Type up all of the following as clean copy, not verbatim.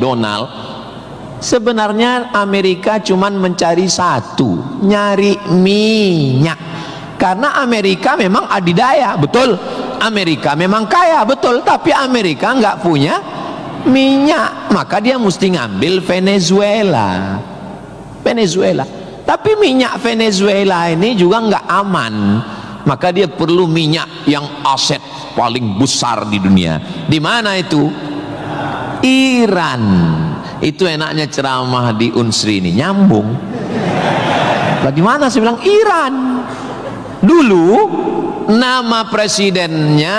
Donald, sebenarnya Amerika cuman mencari satu, nyari minyak. Karena Amerika memang adidaya, betul. Amerika memang kaya, betul. Tapi Amerika nggak punya minyak, maka dia mesti ngambil Venezuela. Tapi minyak Venezuela ini juga nggak aman, maka dia perlu minyak yang aset paling besar di dunia. Di mana itu? Iran. Itu enaknya ceramah di Unsri ini, nyambung. Bagaimana saya bilang Iran? Dulu nama presidennya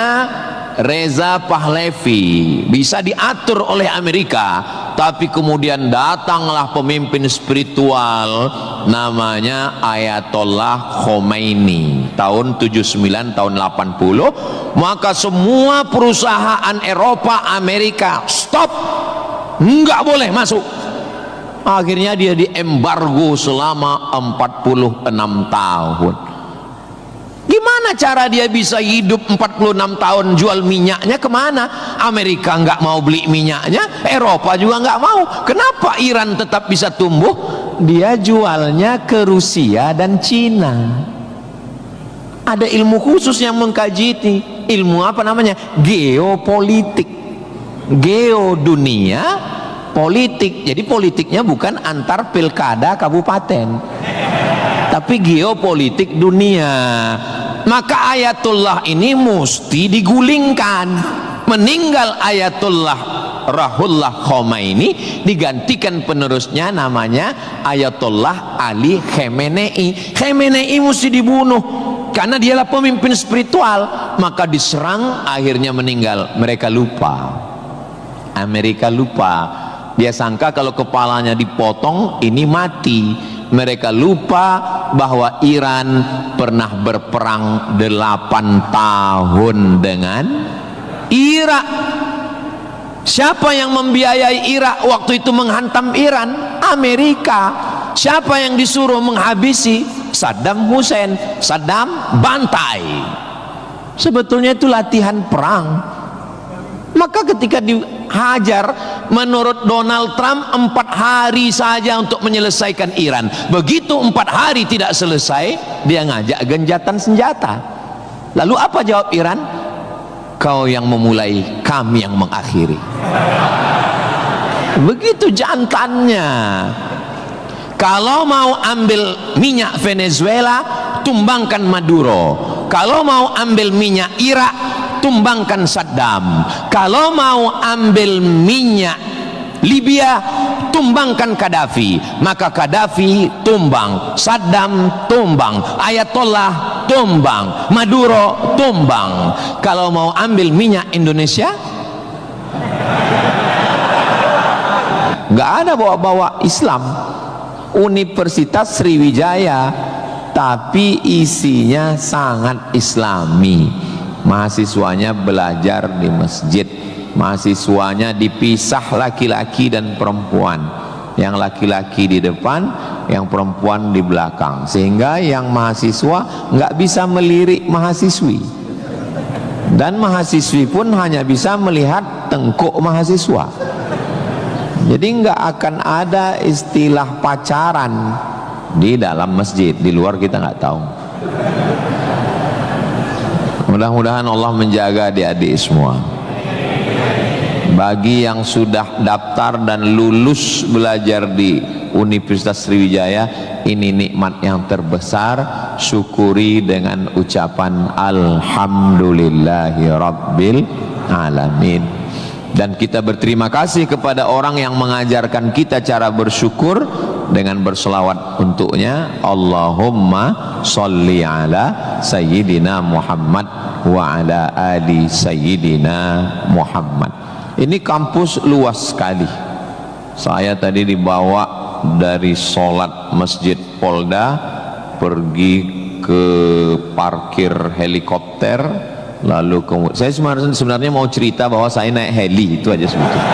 Reza Pahlavi, bisa diatur oleh Amerika, tapi kemudian datanglah pemimpin spiritual namanya Ayatollah Khomeini tahun 79 tahun 80, maka semua perusahaan Eropa, Amerika stop, nggak boleh masuk. Akhirnya dia diembargo selama 46 tahun. Gimana cara dia bisa hidup 46 tahun? Jual minyaknya kemana? Amerika nggak mau beli minyaknya, Eropa juga nggak mau. Kenapa Iran tetap bisa tumbuh? Dia jualnya ke Rusia dan Cina. Ada ilmu khusus yang mengkaji ini. Ilmu apa namanya? Geopolitik. Geo dunia, politik. Jadi politiknya bukan antar pilkada kabupaten, tapi geopolitik dunia. Maka Ayatullah ini mesti digulingkan. Meninggal Ayatullah Ruhollah Khomeini, digantikan penerusnya namanya Ayatollah Ali Khamenei. Khamenei mesti dibunuh karena dialah pemimpin spiritual, maka diserang, akhirnya meninggal. Mereka lupa, Amerika lupa. Dia sangka kalau kepalanya dipotong ini mati. Mereka lupa bahwa Iran pernah berperang 8 tahun dengan Irak. Siapa yang membiayai Irak waktu itu menghantam Iran? Amerika. Siapa yang disuruh menghabisi? Saddam Hussein. Saddam bantai. Sebetulnya itu latihan perang. Maka ketika dihajar, menurut Donald Trump 4 hari saja untuk menyelesaikan Iran. Begitu 4 hari tidak selesai, dia ngajak genjatan senjata. Lalu apa jawab Iran? Kau yang memulai, kami yang mengakhiri. Begitu jantannya. Kalau mau ambil minyak Venezuela, tumbangkan Maduro. Kalau mau ambil minyak Irak, tumbangkan Saddam. Kalau mau ambil minyak Libya, tumbangkan Gaddafi. Maka Gaddafi tumbang, Saddam tumbang, Ayatollah tumbang, Maduro tumbang. Kalau mau ambil minyak Indonesia, nggak ada bawa-bawa Islam. Universitas Sriwijaya, tapi isinya sangat Islami. Mahasiswanya belajar di masjid, mahasiswanya dipisah laki-laki dan perempuan, yang laki-laki di depan, yang perempuan di belakang, sehingga yang mahasiswa nggak bisa melirik mahasiswi, dan mahasiswi pun hanya bisa melihat tengkuk mahasiswa. Jadi nggak akan ada istilah pacaran di dalam masjid, di luar kita nggak tahu. Mudah-mudahan Allah menjaga adik-adik semua. Bagi yang sudah daftar dan lulus belajar di Universitas Sriwijaya, ini nikmat yang terbesar. Syukuri dengan ucapan Alhamdulillahi Rabbil Alamin. Dan kita berterima kasih kepada orang yang mengajarkan kita cara bersyukur dengan berselawat untuknya. Allahumma sholli ala Sayyidina Muhammad wa ala ali Sayyidina Muhammad. Ini kampus luas sekali. Saya tadi dibawa dari sholat Masjid Polda, pergi ke parkir helikopter, lalu saya sebenarnya mau cerita bahwa saya naik heli, itu aja sebetulnya.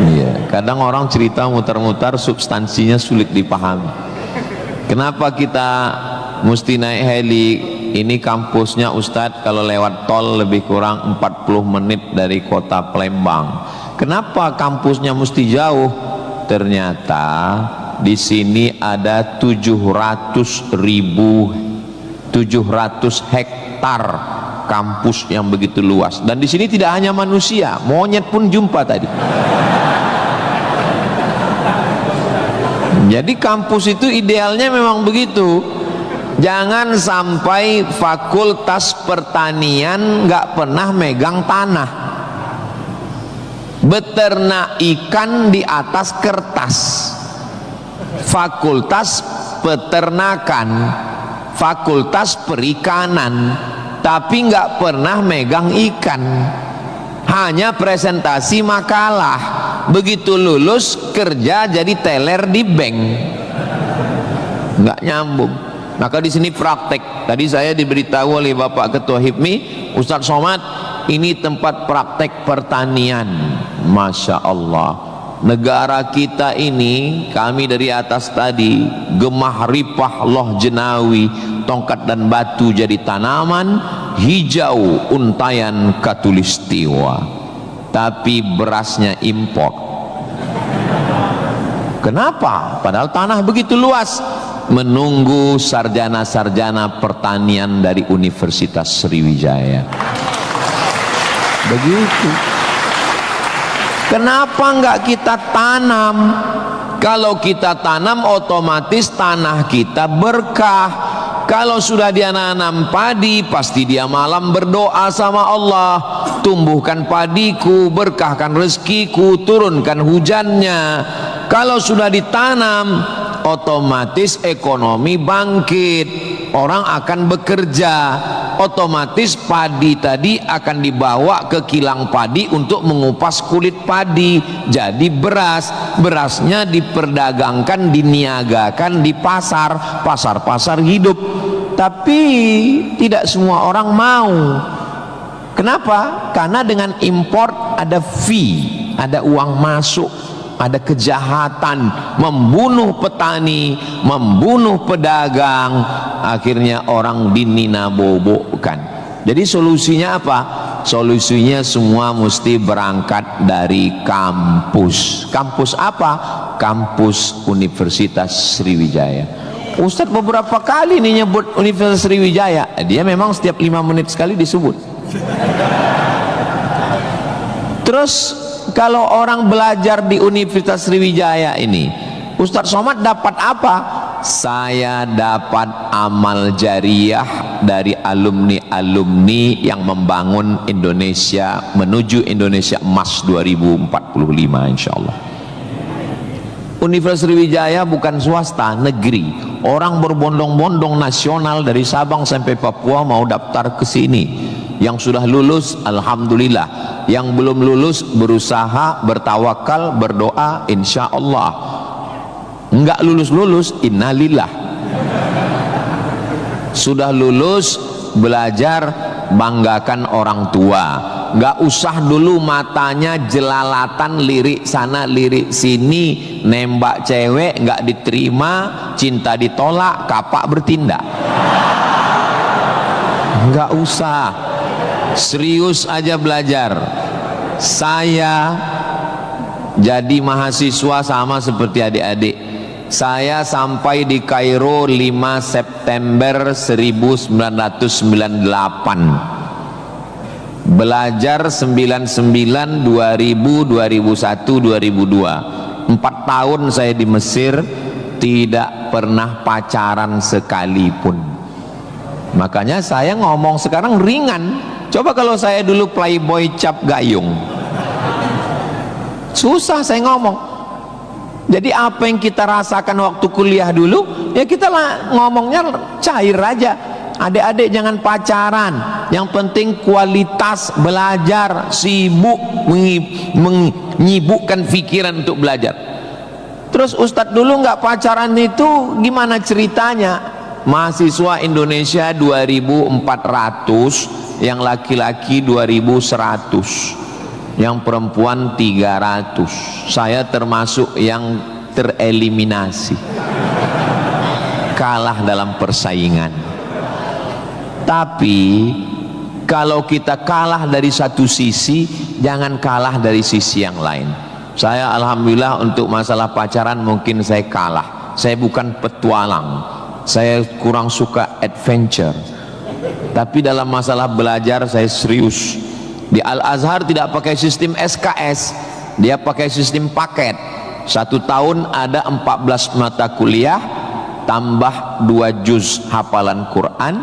Iya, kadang orang cerita mutar-mutar, substansinya sulit dipahami. Kenapa kita mesti naik heli? Ini kampusnya Ustadz kalau lewat tol lebih kurang 40 menit dari kota Palembang. Kenapa kampusnya mesti jauh? Ternyata di sini ada 700 hektar kampus yang begitu luas, dan di sini tidak hanya manusia, monyet pun jumpa tadi. Jadi kampus itu idealnya memang begitu. Jangan sampai fakultas pertanian nggak pernah megang tanah, beternak ikan di atas kertas. Fakultas peternakan, fakultas perikanan, tapi nggak pernah megang ikan, hanya presentasi makalah. Begitu lulus kerja jadi teller di bank, nggak nyambung. Maka di sini praktek. Tadi saya diberitahu oleh Bapak Ketua HIPMI, Ustadz Somad, ini tempat praktek pertanian. Masya Allah, negara kita ini, kami dari atas tadi, gemah ripah loh jenawi, tongkat dan batu jadi tanaman, hijau untayan katulistiwa, tapi berasnya impor. Kenapa? Padahal tanah begitu luas. Menunggu sarjana-sarjana pertanian dari Universitas Sriwijaya. Begitu. Kenapa enggak kita tanam? Kalau kita tanam otomatis tanah kita berkah. Kalau sudah dia nanam padi, pasti dia malam berdoa sama Allah, tumbuhkan padiku, berkahkan rezekiku, turunkan hujannya. Kalau sudah ditanam, otomatis ekonomi bangkit, orang akan bekerja, otomatis padi tadi akan dibawa ke kilang padi untuk mengupas kulit padi jadi beras. Berasnya diperdagangkan, diniagakan di pasar-pasar hidup. Tapi tidak semua orang mau. Kenapa? Karena dengan import ada fee, ada uang masuk, ada kejahatan, membunuh petani, membunuh pedagang, akhirnya orang dininabobokan. Jadi solusinya apa? Solusinya semua mesti berangkat dari kampus. Kampus apa? Kampus Universitas Sriwijaya. Ustadz beberapa kali nih nyebut Universitas Sriwijaya, dia memang setiap 5 menit sekali disebut. Terus kalau orang belajar di Universitas Sriwijaya ini, Ustadz Somad dapat apa? Saya dapat amal jariah dari alumni-alumni yang membangun Indonesia menuju Indonesia Emas 2045 insyaallah. Universitas Sriwijaya bukan swasta, negeri. Orang berbondong-bondong nasional dari Sabang sampai Papua mau daftar ke sini. Yang sudah lulus alhamdulillah, yang belum lulus berusaha, bertawakal, berdoa, insya Allah. Enggak lulus innalillah. Sudah lulus, belajar, banggakan orang tua. Enggak usah dulu matanya jelalatan, lirik sana lirik sini, nembak cewek enggak diterima, cinta ditolak, kapak bertindak. Enggak usah, serius aja belajar. Saya jadi mahasiswa sama seperti adik-adik. Saya sampai di Kairo 5 September 1998. Belajar 99, 2000, 2001, 2002. 4 tahun saya di Mesir, tidak pernah pacaran sekalipun. Makanya saya ngomong sekarang ringan. Coba kalau saya dulu playboy cap gayung, susah saya ngomong. Jadi apa yang kita rasakan waktu kuliah dulu, ya kita lah ngomongnya cair aja. Adik-adik jangan pacaran, yang penting kualitas belajar, sibuk menyibukkan pikiran untuk belajar. Terus Ustadz dulu nggak pacaran itu gimana ceritanya? Mahasiswa Indonesia 2400, yang laki-laki 2100, yang perempuan 300. Saya termasuk yang tereliminasi, kalah dalam persaingan. Tapi Kalau kita kalah dari satu sisi, jangan kalah dari sisi yang lain. Saya alhamdulillah untuk masalah pacaran mungkin saya kalah. Saya bukan petualang, saya kurang suka adventure. Tapi dalam masalah belajar saya serius. Di Al-Azhar tidak pakai sistem SKS, dia pakai sistem paket. 1 tahun ada 14 mata kuliah tambah 2 juz hafalan Quran,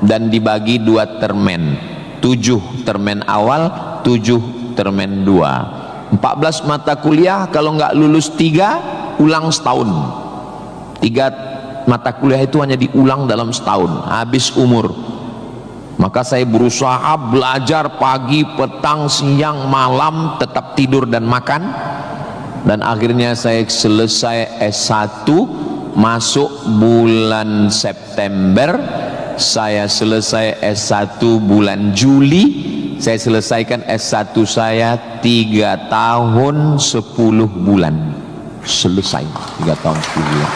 dan dibagi 2 termen, 7 termen awal, 7 termen 2. 14 mata kuliah, kalau nggak lulus 3 ulang setahun. 3 mata kuliah itu hanya diulang dalam setahun, habis umur. Maka saya berusaha belajar pagi, petang, siang, malam, tetap tidur dan makan, dan akhirnya saya selesai S1 masuk bulan September. Saya selesai S1 bulan Juli. Saya selesaikan S1 saya 3 tahun 10 bulan. Selesai 3 tahun 10 bulan.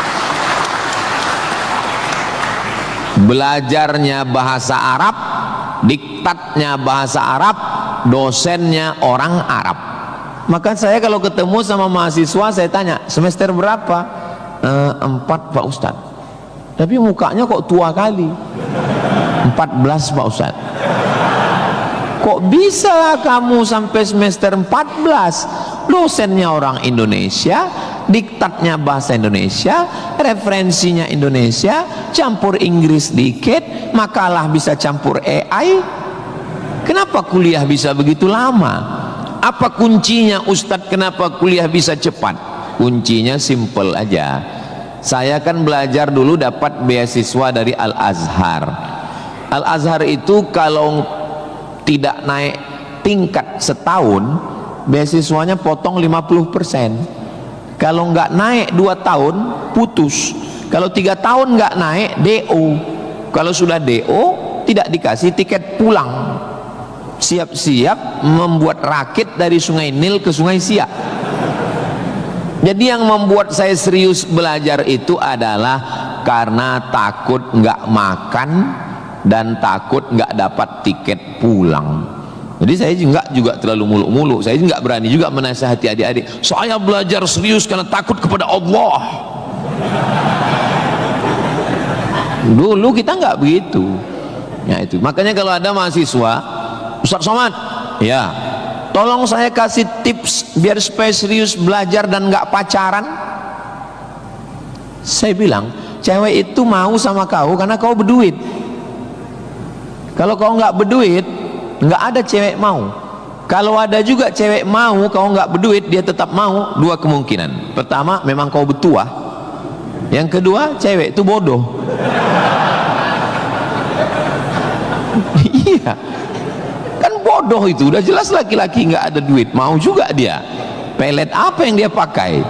Belajarnya bahasa Arab, diktatnya bahasa Arab, dosennya orang Arab. Maka saya kalau ketemu sama mahasiswa, saya tanya, semester berapa? 4 Pak Ustadz. Tapi mukanya kok tua kali. 14 Pak Ustadz. Kok bisa kamu sampai semester 14? Dosennya orang Indonesia, diktatnya bahasa Indonesia, referensinya Indonesia, campur Inggris dikit, makalah bisa campur AI. Kenapa kuliah bisa begitu lama? Apa kuncinya Ustadz, kenapa kuliah bisa cepat? Kuncinya simple aja. Saya kan belajar dulu dapat beasiswa dari Al-Azhar. Al-Azhar itu kalau tidak naik tingkat setahun, beasiswanya potong 50%. Kalau nggak naik 2 tahun, putus. Kalau 3 tahun nggak naik, DO. Kalau sudah DO, tidak dikasih tiket pulang. Siap-siap membuat rakit dari Sungai Nil ke Sungai Siak. Jadi yang membuat saya serius belajar itu adalah karena takut nggak makan dan takut nggak dapat tiket pulang. Jadi saya juga terlalu muluk-muluk. Saya nggak berani juga menasihati adik-adik. Saya belajar serius karena takut kepada Allah. Dulu kita nggak begitu. Ya itu. Makanya kalau ada mahasiswa, Ustaz Somad, ya, tolong saya kasih tips biar supaya serius belajar dan nggak pacaran. Saya bilang, cewek itu mau sama kau karena kau berduit. Kalau kau nggak berduit, nggak ada cewek mau. Kalau ada juga cewek mau, kau nggak berduit, dia tetap mau. 2 kemungkinan. Pertama, memang kau bertuah. Yang kedua, cewek itu bodoh. Iya. Bodoh itu, udah jelas laki-laki nggak ada duit, mau juga dia. Pelet apa yang dia pakai?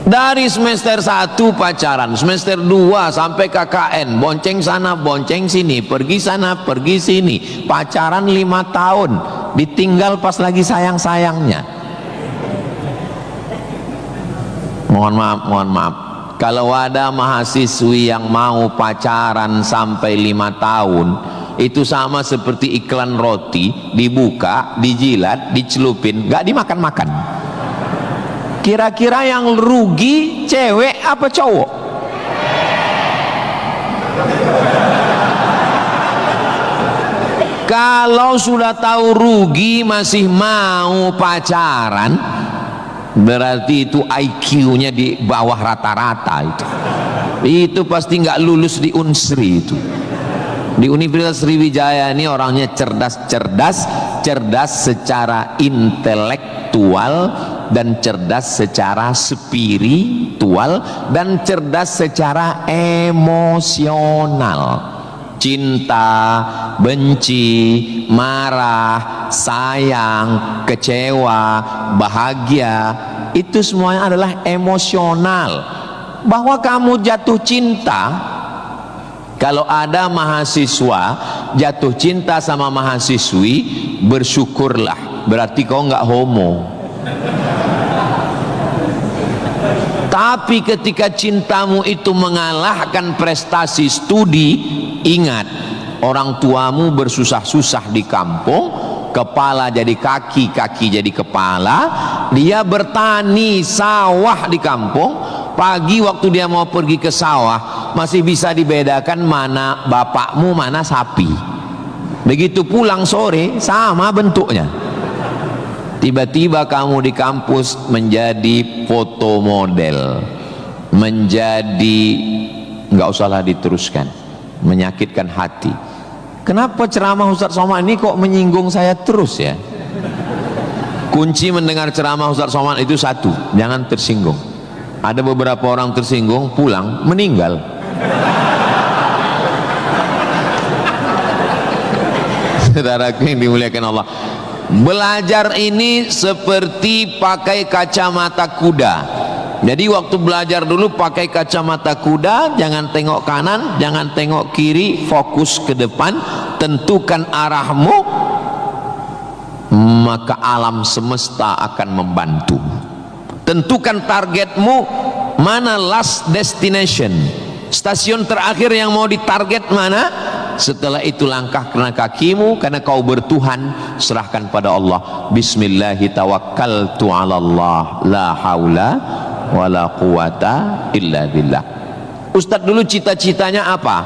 Dari semester 1 pacaran, semester 2 sampai KKN, bonceng sana, bonceng sini, pergi sana, pergi sini, pacaran 5 tahun, ditinggal pas lagi sayang-sayangnya. Mohon maaf. Kalau ada mahasiswi yang mau pacaran sampai 5 tahun, itu sama seperti iklan roti, dibuka, dijilat, dicelupin, nggak dimakan-makan. Kira-kira yang rugi cewek apa cowok? Kalau sudah tahu rugi masih mau pacaran, berarti itu IQ-nya di bawah rata-rata itu. Itu pasti nggak lulus di Unsri itu. Di Universitas Sriwijaya ini orangnya cerdas secara intelektual dan cerdas secara spiritual dan cerdas secara emosional. Cinta, benci, marah, sayang, kecewa, bahagia, itu semuanya adalah emosional. Bahwa kamu jatuh cinta, kalau ada mahasiswa jatuh cinta sama mahasiswi, bersyukurlah, berarti kau nggak homo. Tapi ketika cintamu itu mengalahkan prestasi studi, ingat, orang tuamu bersusah-susah di kampung, kepala jadi kaki, kaki jadi kepala, dia bertani sawah di kampung. Pagi waktu dia mau pergi ke sawah masih bisa dibedakan mana bapakmu, mana sapi. Begitu pulang sore sama bentuknya. Tiba-tiba kamu di kampus menjadi foto model, menjadi, nggak usahlah diteruskan, menyakitkan hati. Kenapa ceramah Ustaz Somad ini kok menyinggung saya terus ya? Kunci mendengar ceramah Ustaz Somad itu satu, jangan tersinggung. Ada beberapa orang tersinggung, pulang meninggal. Saudaraku yang dimuliakan Allah, belajar ini seperti pakai kacamata kuda. Jadi waktu belajar dulu pakai kacamata kuda, jangan tengok kanan, jangan tengok kiri, fokus ke depan, tentukan arahmu, maka alam semesta akan membantu. Tentukan targetmu, mana last destination, stasiun terakhir yang mau ditarget mana. Setelah itu langkah karena kakimu, karena kau bertuhan, serahkan pada Allah. Bismillahi tawakkaltu ala Allah, la haula wala quwata illa billah. Ustadz dulu cita-citanya apa?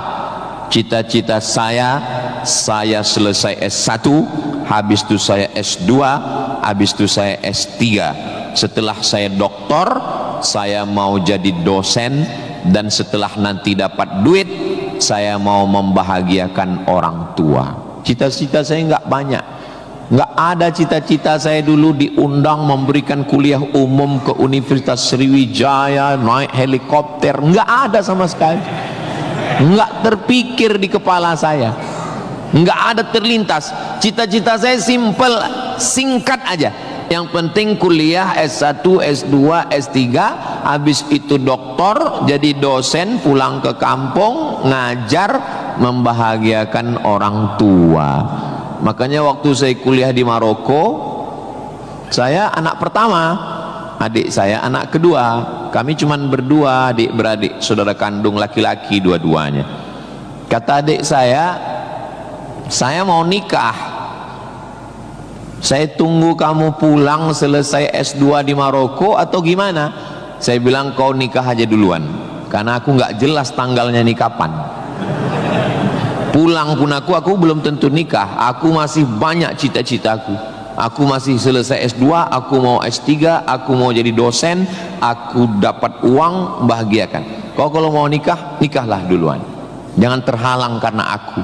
Cita-cita saya selesai S1, habis itu saya S2, habis itu saya S3. Setelah saya doktor, saya mau jadi dosen, dan setelah nanti dapat duit, saya mau membahagiakan orang tua. Cita-cita saya nggak banyak. Nggak ada cita-cita saya dulu diundang memberikan kuliah umum ke Universitas Sriwijaya, naik helikopter, nggak ada sama sekali. Nggak terpikir di kepala saya, nggak ada terlintas. Cita-cita saya simple, singkat aja. Yang penting kuliah S1, S2, S3, habis itu doktor, jadi dosen, pulang ke kampung, ngajar, membahagiakan orang tua. Makanya waktu saya kuliah di Maroko, saya anak pertama, adik saya anak kedua. Kami cuma berdua, adik beradik, saudara kandung laki-laki dua-duanya. Kata adik saya mau nikah. Saya tunggu kamu pulang selesai S2 di Maroko atau gimana? Saya bilang kau nikah aja duluan, karena aku nggak jelas tanggalnya nih kapan. Pulang pun aku belum tentu nikah. Aku masih banyak cita-citaku. Aku masih selesai S2, aku mau S3, aku mau jadi dosen, aku dapat uang, bahagiakan. Kau kalau mau nikah, nikahlah duluan, jangan terhalang karena aku.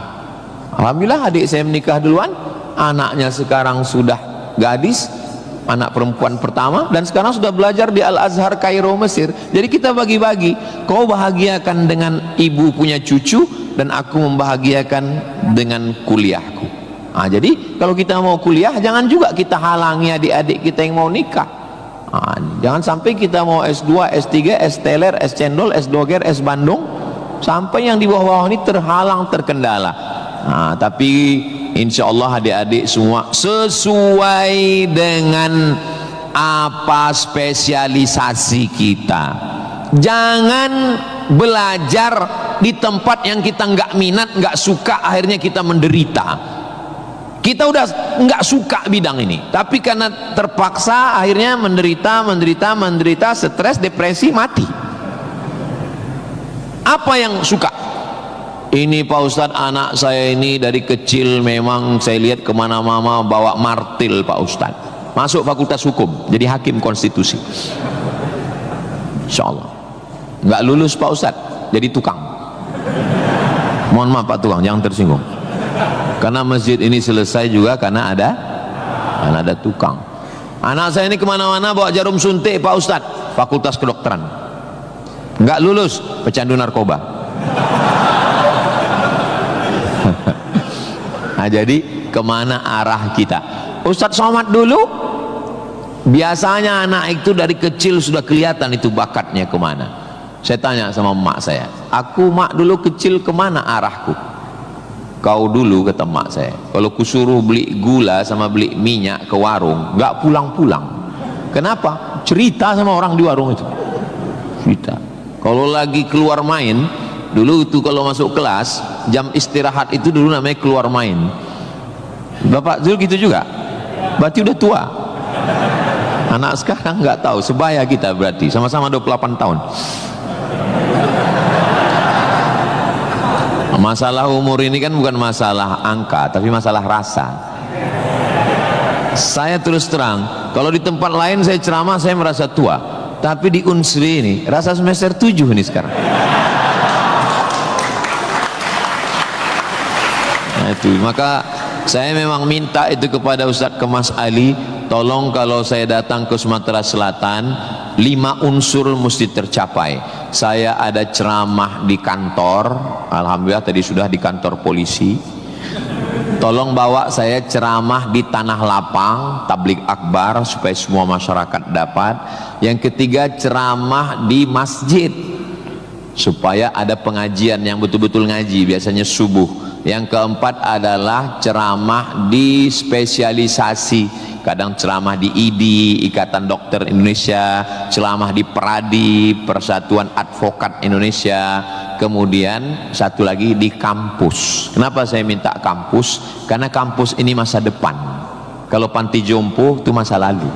Alhamdulillah adik saya menikah duluan. Anaknya sekarang sudah gadis, anak perempuan pertama, dan sekarang sudah belajar di Al-Azhar Kairo, Mesir. Jadi kita bagi-bagi. Kau bahagiakan dengan ibu punya cucu, dan aku membahagiakan dengan kuliahku. Nah, jadi kalau kita mau kuliah, jangan juga kita halangi adik-adik kita yang mau nikah. Nah, jangan sampai kita mau S2, S3, S teler, S cendol, S doger, S Bandung, sampai yang di bawah-bawah ini terhalang, terkendala. Nah, tapi insya Allah adik-adik semua sesuai dengan apa spesialisasi kita. Jangan belajar di tempat yang kita nggak minat, nggak suka, akhirnya kita menderita. Kita udah nggak suka bidang ini, tapi karena terpaksa akhirnya menderita, stres, depresi, mati. Apa yang suka? Ini Pak Ustadz, anak saya ini dari kecil memang saya lihat kemana-mana bawa martil Pak Ustadz. Masuk fakultas hukum, jadi hakim konstitusi. Insya Allah. Nggak lulus Pak Ustadz, jadi tukang. Mohon maaf Pak tukang, jangan tersinggung. Karena masjid ini selesai juga karena ada tukang. Anak saya ini kemana-mana bawa jarum suntik Pak Ustadz, fakultas kedokteran. Nggak lulus, pecandu narkoba. Nah, jadi kemana arah kita? Ustadz Somad dulu biasanya anak itu dari kecil sudah kelihatan itu bakatnya kemana. Saya tanya sama emak saya, aku mak dulu kecil kemana arahku? Kau dulu, kata emak saya, kalau kusuruh beli gula sama beli minyak ke warung nggak pulang-pulang. Kenapa? Cerita sama orang di warung itu, cerita. Kalau lagi keluar main Dulu itu kalau masuk kelas, jam istirahat itu dulu namanya keluar main. Bapak Zul gitu juga? Berarti udah tua. Anak sekarang nggak tahu, sebaya kita berarti, sama-sama 28 tahun. Masalah umur ini kan bukan masalah angka, tapi masalah rasa. Saya terus terang, kalau di tempat lain saya ceramah saya merasa tua, tapi di Unsri ini rasa semester 7 ini sekarang. Nah itu, maka saya memang minta itu kepada Ustadz Kemas Ali, tolong kalau saya datang ke Sumatera Selatan 5 unsur mesti tercapai. Saya ada ceramah di kantor, alhamdulillah tadi sudah di kantor polisi. Tolong bawa saya ceramah di tanah lapang, tablik akbar supaya semua masyarakat dapat. Yang ketiga, ceramah di masjid supaya ada pengajian yang betul-betul ngaji, biasanya subuh. Yang keempat adalah ceramah di spesialisasi, kadang ceramah di IDI, Ikatan Dokter Indonesia, ceramah di PERADI, Persatuan Advokat Indonesia. Kemudian satu lagi di kampus. Kenapa saya minta kampus? Karena kampus ini masa depan. Kalau panti jompo itu masa lalu.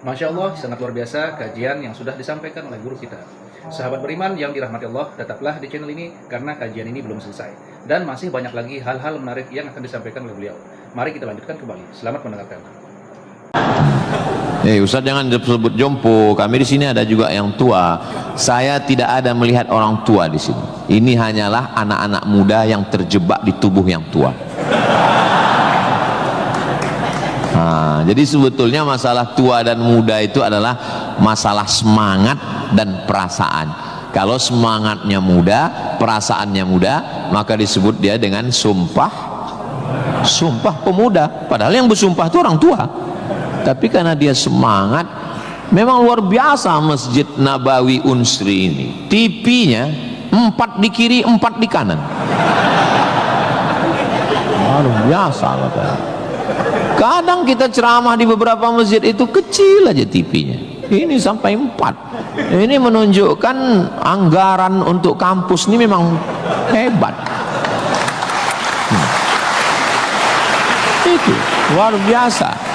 Masya Allah, sangat luar biasa kajian yang sudah disampaikan oleh guru kita. Sahabat beriman yang dirahmati Allah, tetaplah di channel ini karena kajian ini belum selesai. Dan masih banyak lagi hal-hal menarik yang akan disampaikan oleh beliau. Mari kita lanjutkan kembali. Selamat mendengarkan. Ustaz jangan disebut jompo. Kami di sini ada juga yang tua. Saya tidak ada melihat orang tua di sini. Ini hanyalah anak-anak muda yang terjebak di tubuh yang tua. Nah, jadi sebetulnya masalah tua dan muda itu adalah masalah semangat dan perasaan. Kalau semangatnya muda, perasaannya muda, maka disebut dia dengan sumpah pemuda. Padahal yang bersumpah itu orang tua. Tapi karena dia semangat, memang luar biasa Masjid Nabawi Unsri ini. TV-nya 4 di kiri, 4 di kanan. Luar biasa katanya. Kadang kita ceramah di beberapa masjid itu kecil aja TV-nya. Ini sampai 4. Ini menunjukkan anggaran untuk kampus ini memang hebat. Itu luar biasa.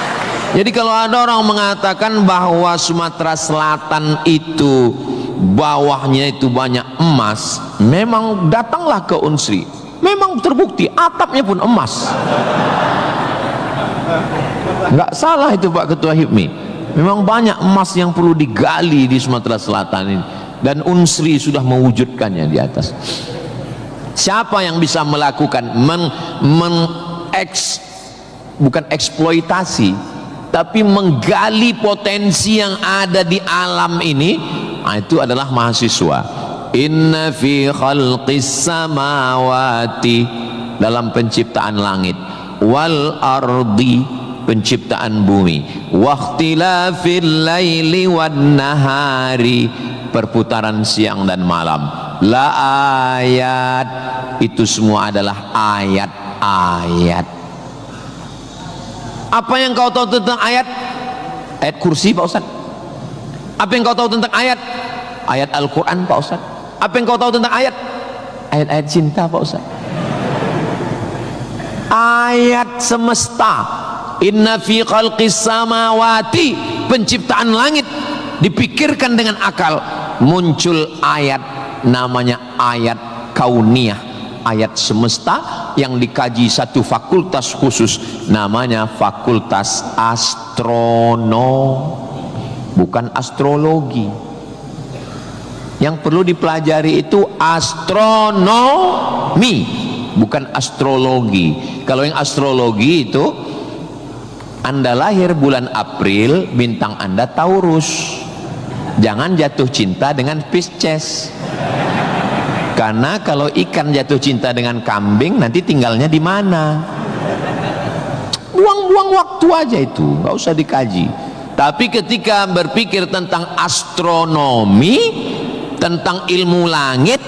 Jadi kalau ada orang mengatakan bahwa Sumatera Selatan itu bawahnya itu banyak emas, memang datanglah ke Unsri. Memang terbukti atapnya pun emas. Nggak salah itu Pak Ketua HIPMI. Memang banyak emas yang perlu digali di Sumatera Selatan ini, dan Unsri sudah mewujudkannya di atas. Siapa yang bisa melakukan bukan eksploitasi, tapi menggali potensi yang ada di alam ini? Nah, itu adalah mahasiswa. Inna fi khalqis samawati, dalam penciptaan langit, wal ardi, penciptaan bumi, waqtilafil laili wan nahari, perputaran siang dan malam, la ayat, itu semua adalah ayat-ayat. Apa yang kau tahu tentang ayat? Ayat kursi Pak Ustaz. Apa yang kau tahu tentang ayat? Ayat Al-Quran Pak Ustaz. Apa yang kau tahu tentang ayat? Ayat-ayat cinta Pak Ustaz. Ayat semesta. Inna fi khalqis samawati, penciptaan langit, dipikirkan dengan akal, muncul ayat namanya ayat kauniyah, ayat semesta yang dikaji satu fakultas khusus namanya fakultas astronomi, bukan astrologi. Yang perlu dipelajari itu astronomi, bukan astrologi. Kalau yang astrologi itu Anda lahir bulan April, bintang Anda Taurus. Jangan jatuh cinta dengan Pisces. Karena kalau ikan jatuh cinta dengan kambing, nanti tinggalnya di mana? Buang-buang waktu aja itu, nggak usah dikaji. Tapi ketika berpikir tentang astronomi, tentang ilmu langit,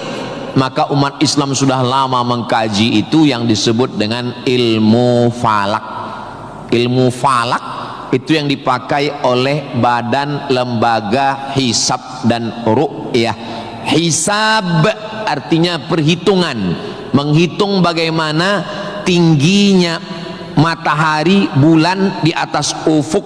maka umat Islam sudah lama mengkaji itu yang disebut dengan ilmu falak. Ilmu falak itu yang dipakai oleh Badan Lembaga Hisab dan Ru'yah. Hisab artinya perhitungan, menghitung bagaimana tingginya matahari, bulan di atas ufuk.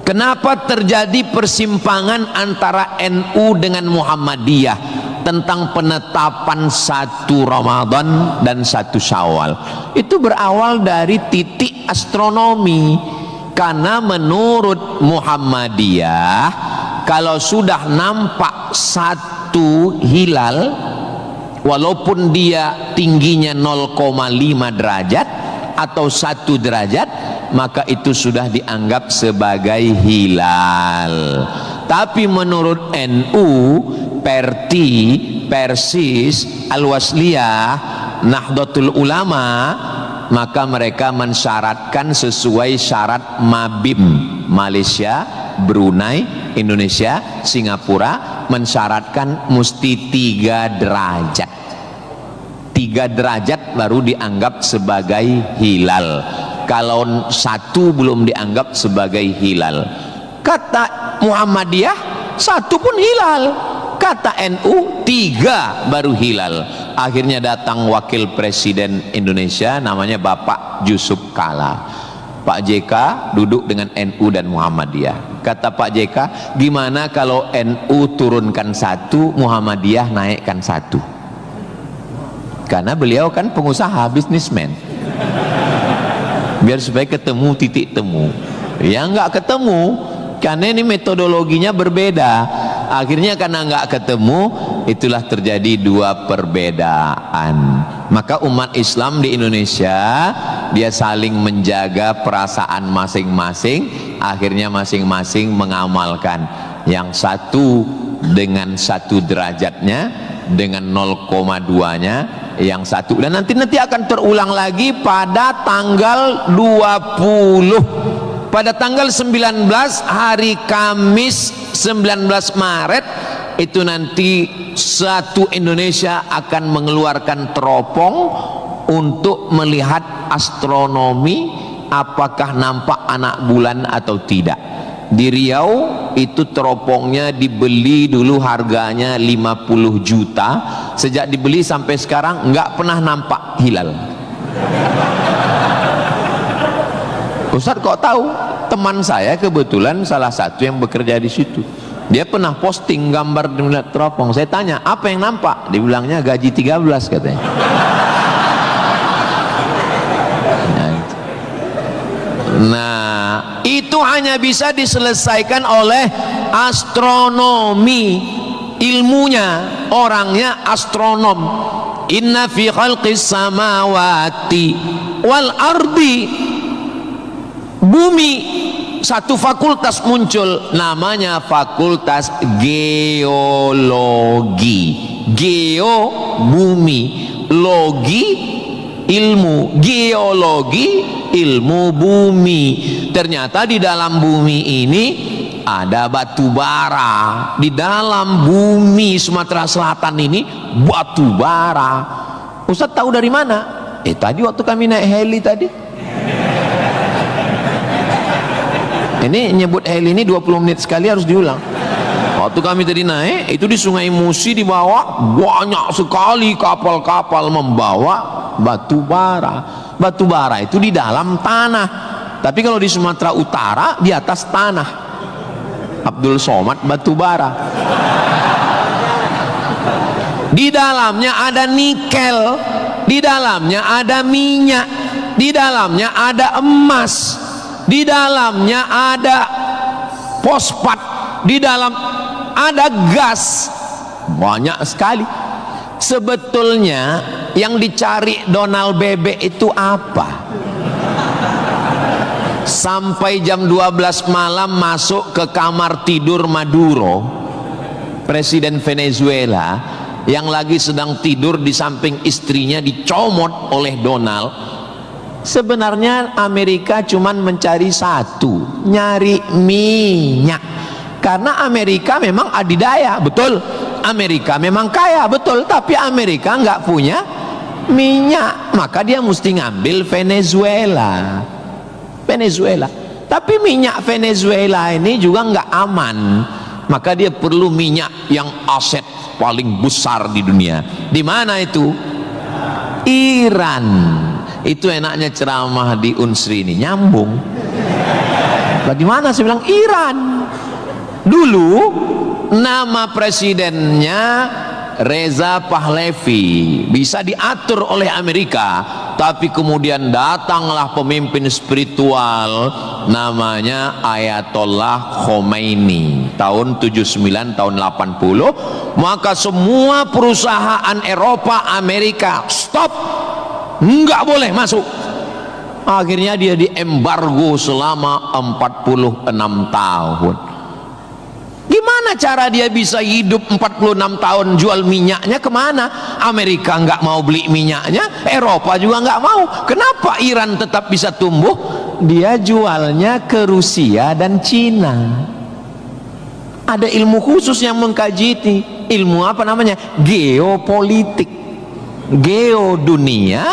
Kenapa terjadi persimpangan antara NU dengan Muhammadiyah tentang penetapan 1 Ramadan dan 1 Syawal? Itu berawal dari titik astronomi. Karena menurut Muhammadiyah, kalau sudah nampak 1 hilal, walaupun dia tingginya 0,5 derajat atau 1 derajat, maka itu sudah dianggap sebagai hilal. Tapi menurut NU, Perti, Persis, Al-Wasliyah, Nahdlatul Ulama, maka mereka mensyaratkan sesuai syarat Mabim, Malaysia, Brunei, Indonesia, Singapura, mensyaratkan mesti 3 derajat. 3 derajat baru dianggap sebagai hilal. Kalau 1 belum dianggap sebagai hilal. Kata Muhammadiyah 1 pun hilal, kata NU 3 baru hilal. Akhirnya datang wakil presiden Indonesia namanya Bapak Yusuf Kala. Pak JK duduk dengan NU dan Muhammadiyah. Kata Pak JK, gimana kalau NU turunkan 1, Muhammadiyah naikkan 1? Karena beliau kan pengusaha, bisnismen. Biar supaya ketemu titik temu. Ya nggak ketemu, karena ini metodologinya berbeda. Akhirnya karena nggak ketemu, itulah terjadi 2 perbedaan. Maka umat Islam di Indonesia, dia saling menjaga perasaan masing-masing. Akhirnya masing-masing mengamalkan. Yang 1 dengan 1 derajatnya, dengan 0,2-nya, yang 1. Dan nanti akan terulang lagi pada tanggal 20. Pada tanggal 19 hari Kamis 19 Maret itu nanti satu Indonesia akan mengeluarkan teropong untuk melihat astronomi, apakah nampak anak bulan atau tidak. Di Riau itu teropongnya dibeli dulu harganya 50 juta. Sejak dibeli sampai sekarang nggak pernah nampak hilal. Ustaz kok tahu? Teman saya kebetulan salah satu yang bekerja di situ. Dia pernah posting gambar di melihat teropong. Saya tanya, apa yang nampak? Dibilangnya gaji 13 katanya. Nah, itu hanya bisa diselesaikan oleh astronomi. Ilmunya, orangnya astronom. Inna fi khalqis samawati wal ardi. Bumi, satu fakultas muncul namanya fakultas geologi. Geo bumi, logi ilmu, geologi ilmu bumi. Ternyata di dalam bumi ini ada batu bara. Di dalam bumi Sumatera Selatan ini batu bara. Ustaz tahu dari mana? Tadi waktu kami naik heli tadi. Ini nyebut heli ini 20 menit sekali harus diulang. Waktu kami tadi naik, itu di Sungai Musi di bawah banyak sekali kapal-kapal membawa batu bara. Batu bara itu di dalam tanah. Tapi kalau di Sumatera Utara di atas tanah. Abdul Somad batu bara. Di dalamnya ada nikel, di dalamnya ada minyak, di dalamnya ada emas, di dalamnya ada fosfat, di dalam ada gas. Banyak sekali. Sebetulnya yang dicari Donald Bebek itu apa? Sampai jam 12 malam masuk ke kamar tidur Maduro, presiden Venezuela, yang lagi sedang tidur di samping istrinya dicomot oleh Donald. Sebenarnya Amerika cuman mencari satu, nyari minyak. Karena Amerika memang adidaya, betul. Amerika memang kaya, betul. Tapi Amerika nggak punya minyak, maka dia mesti ngambil Venezuela. Venezuela. Tapi minyak Venezuela ini juga nggak aman. maka dia perlu minyak yang aset paling besar di dunia. Di mana itu? Iran. Itu enaknya ceramah di Unsri ini, nyambung. Bagaimana saya bilang Iran? Dulu nama presidennya Reza Pahlavi, bisa diatur oleh Amerika, tapi kemudian datanglah pemimpin spiritual namanya Ayatollah Khomeini tahun 79 tahun 80, maka semua perusahaan Eropa, Amerika stop, nggak boleh masuk. Akhirnya dia diembargo selama 46 tahun. Gimana cara dia bisa hidup 46 tahun? Jual minyaknya kemana? Amerika nggak mau beli minyaknya, Eropa juga nggak mau. Kenapa Iran tetap bisa tumbuh? Dia jualnya ke Rusia dan Cina. Ada ilmu khusus yang mengkaji ini. Ilmu apa namanya? Geopolitik. Geo dunia,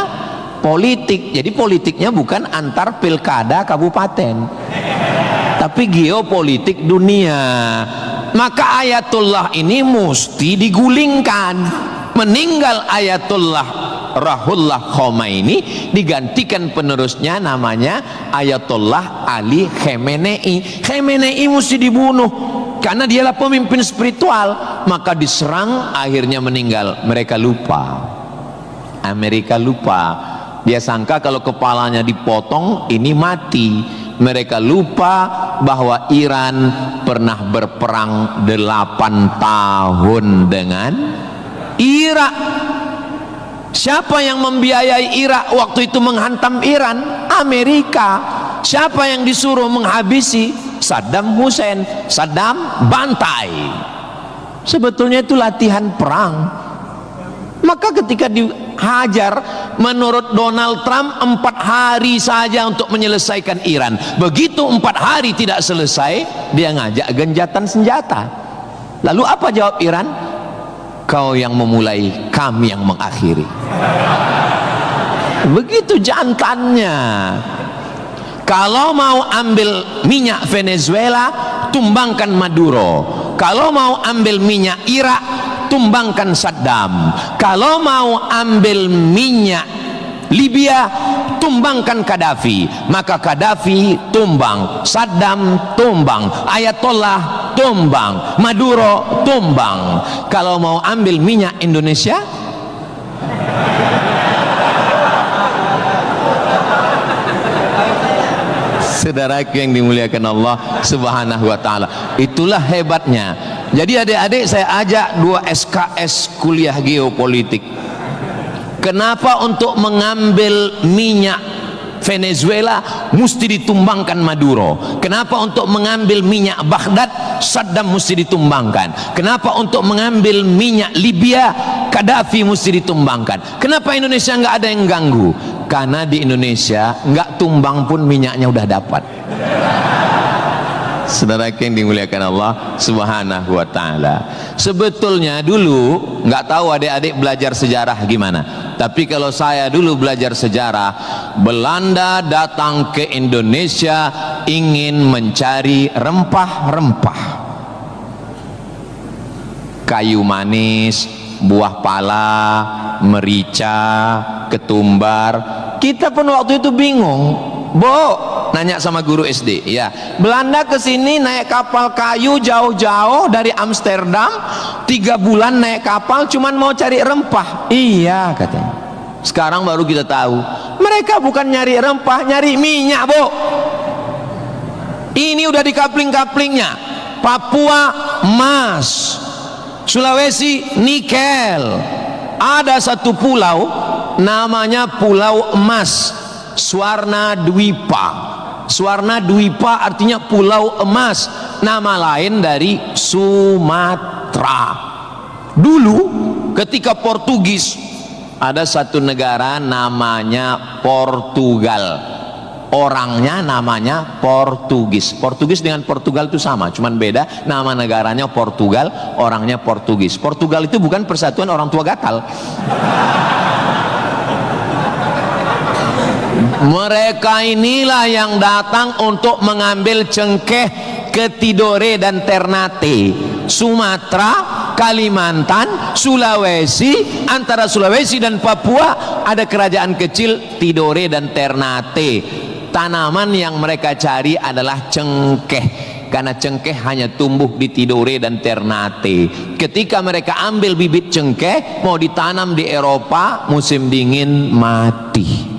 politik. Jadi politiknya bukan antar pilkada kabupaten, tapi geopolitik dunia. Maka Ayatullah ini mesti digulingkan. Meninggal Ayatullah Ruhollah Khomeini, digantikan penerusnya namanya Ayatollah Ali Khamenei. Khamenei mesti dibunuh karena dialah pemimpin spiritual. Maka diserang, akhirnya meninggal. Mereka lupa, Amerika lupa. Dia sangka kalau kepalanya dipotong ini mati. Mereka lupa bahwa Iran pernah berperang 8 tahun dengan Irak. Siapa yang membiayai Irak waktu itu menghantam Iran? Amerika. Siapa yang disuruh menghabisi? Saddam Hussein. Saddam bantai. Sebetulnya itu latihan perang. Maka ketika dihajar, menurut Donald Trump 4 hari saja untuk menyelesaikan Iran. Begitu 4 hari tidak selesai, dia ngajak genjatan senjata. Lalu apa jawab Iran? Kau yang memulai, kami yang mengakhiri. Begitu jantannya. Kalau mau ambil minyak Venezuela, tumbangkan Maduro. Kalau mau ambil minyak Irak, tumbangkan Saddam. Kalau mau ambil minyak Libya, tumbangkan Gaddafi. Maka Gaddafi tumbang, Saddam tumbang, Ayatollah tumbang, Maduro tumbang. Kalau mau ambil minyak Indonesia, saudaraku yang dimuliakan Allah Subhanahu wa ta'ala, itulah hebatnya. Jadi adik-adik saya ajak 2 SKS kuliah geopolitik. Kenapa untuk mengambil minyak Venezuela mesti ditumbangkan Maduro? Kenapa untuk mengambil minyak Baghdad Saddam mesti ditumbangkan? Kenapa untuk mengambil minyak Libya Gaddafi mesti ditumbangkan? Kenapa Indonesia nggak ada yang ganggu? Karena di Indonesia nggak tumbang pun minyaknya udah dapat. Saudara yang dimuliakan Allah Subhanahu wa ta'ala, sebetulnya dulu nggak tahu adik-adik belajar sejarah gimana, tapi kalau saya dulu belajar sejarah, Belanda datang ke Indonesia ingin mencari rempah-rempah, kayu manis, buah pala, merica, ketumbar. Kita pun waktu itu bingung. Nanya sama guru SD, ya, Belanda kesini naik kapal kayu jauh-jauh dari Amsterdam, 3 bulan naik kapal cuman mau cari rempah. Iya katanya. Sekarang baru kita tahu mereka bukan nyari rempah, nyari minyak. Ini udah di kapling-kaplingnya. Papua emas, Sulawesi nikel. Ada satu pulau namanya Pulau Emas, Swarna Dwipa. Swarna Dwipa artinya pulau emas, nama lain dari Sumatera. Dulu ketika Portugis, ada satu negara namanya Portugal, orangnya namanya Portugis. Portugis dengan Portugal itu sama, cuman beda, nama negaranya Portugal, orangnya Portugis. Portugal itu bukan persatuan orang tua gatal. Mereka inilah yang datang untuk mengambil cengkeh ke Tidore dan Ternate, Sumatera, Kalimantan, Sulawesi. Antara Sulawesi dan Papua ada kerajaan kecil Tidore dan Ternate. Tanaman yang mereka cari adalah cengkeh, karena cengkeh hanya tumbuh di Tidore dan Ternate. Ketika mereka ambil bibit cengkeh mau ditanam di Eropa, musim dingin mati.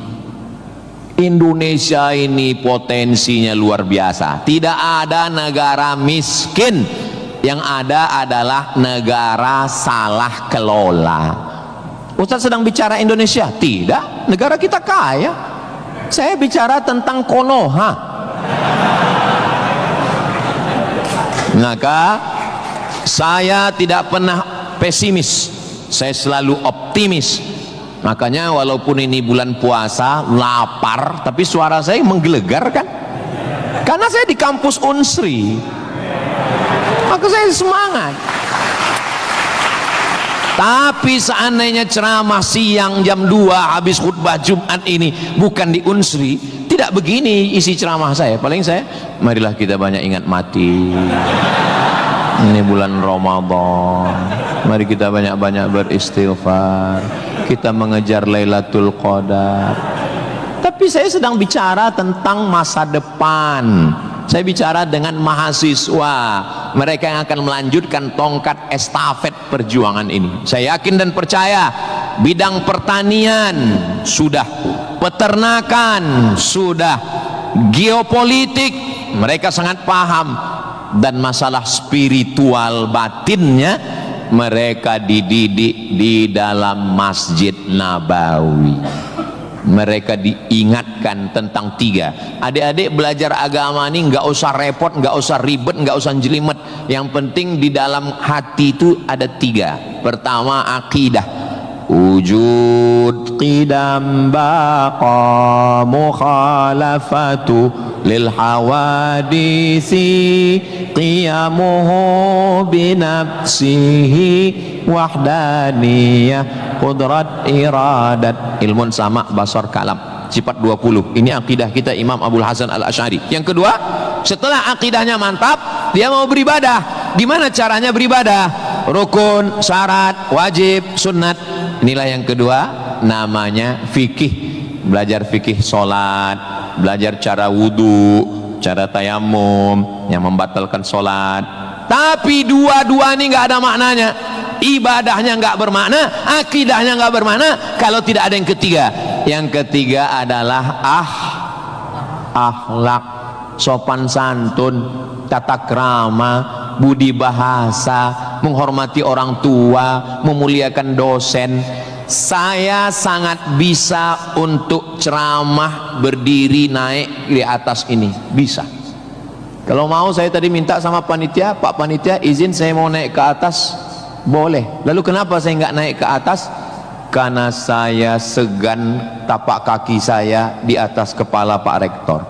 Indonesia ini potensinya luar biasa. Tidak ada negara miskin, yang ada adalah negara salah kelola. Ustaz sedang bicara Indonesia? Tidak, negara kita kaya. Saya bicara tentang Konoha. Maka saya tidak pernah pesimis, saya selalu optimis. Makanya walaupun ini bulan puasa, lapar, tapi suara saya menggelegar kan? Karena saya di kampus Unsri, maka saya semangat. Tapi seandainya ceramah siang jam 2 habis khutbah Jumat ini bukan di Unsri, tidak begini isi ceramah saya. Paling saya, marilah kita banyak ingat mati. Ini bulan Ramadan, mari kita banyak-banyak beristighfar, kita mengejar Lailatul Qadar. Tapi saya sedang bicara tentang masa depan. Saya bicara dengan mahasiswa, mereka yang akan melanjutkan tongkat estafet perjuangan ini. Saya yakin dan percaya bidang pertanian sudah, peternakan sudah, geopolitik mereka sangat paham, dan masalah spiritual batinnya mereka dididik di dalam Masjid Nabawi. Mereka diingatkan tentang 3. Adik-adik belajar agama ini nggak usah repot, nggak usah ribet, nggak usah jelimet. Yang penting di dalam hati itu ada 3. Pertama, akidah. Wujud qidam baqa mukhalafatu lil hawadisi qiyamuhu binafsihi wahdaniyah qudrat iradat ilmun sama basar kalam sifat 20. Ini akidah kita Imam Abul Hasan Al-Asy'ari. Yang kedua, setelah akidahnya mantap, dia mau beribadah. Di mana caranya beribadah? Rukun, syarat, wajib, sunnat. Inilah yang kedua, namanya fikih. Belajar fikih sholat, belajar cara wudhu, cara tayamum yang membatalkan sholat. Tapi dua-dua ini nggak ada maknanya. Ibadahnya nggak bermakna, akidahnya nggak bermakna kalau tidak ada yang ketiga. Yang ketiga adalah akhlak, sopan santun, tata krama, budi bahasa, menghormati orang tua, memuliakan dosen. Saya sangat bisa untuk ceramah berdiri naik di atas ini, bisa. Kalau mau saya tadi minta sama panitia, Pak panitia izin saya mau naik ke atas, boleh. Lalu kenapa saya nggak naik ke atas? Karena saya segan tapak kaki saya di atas kepala Pak Rektor.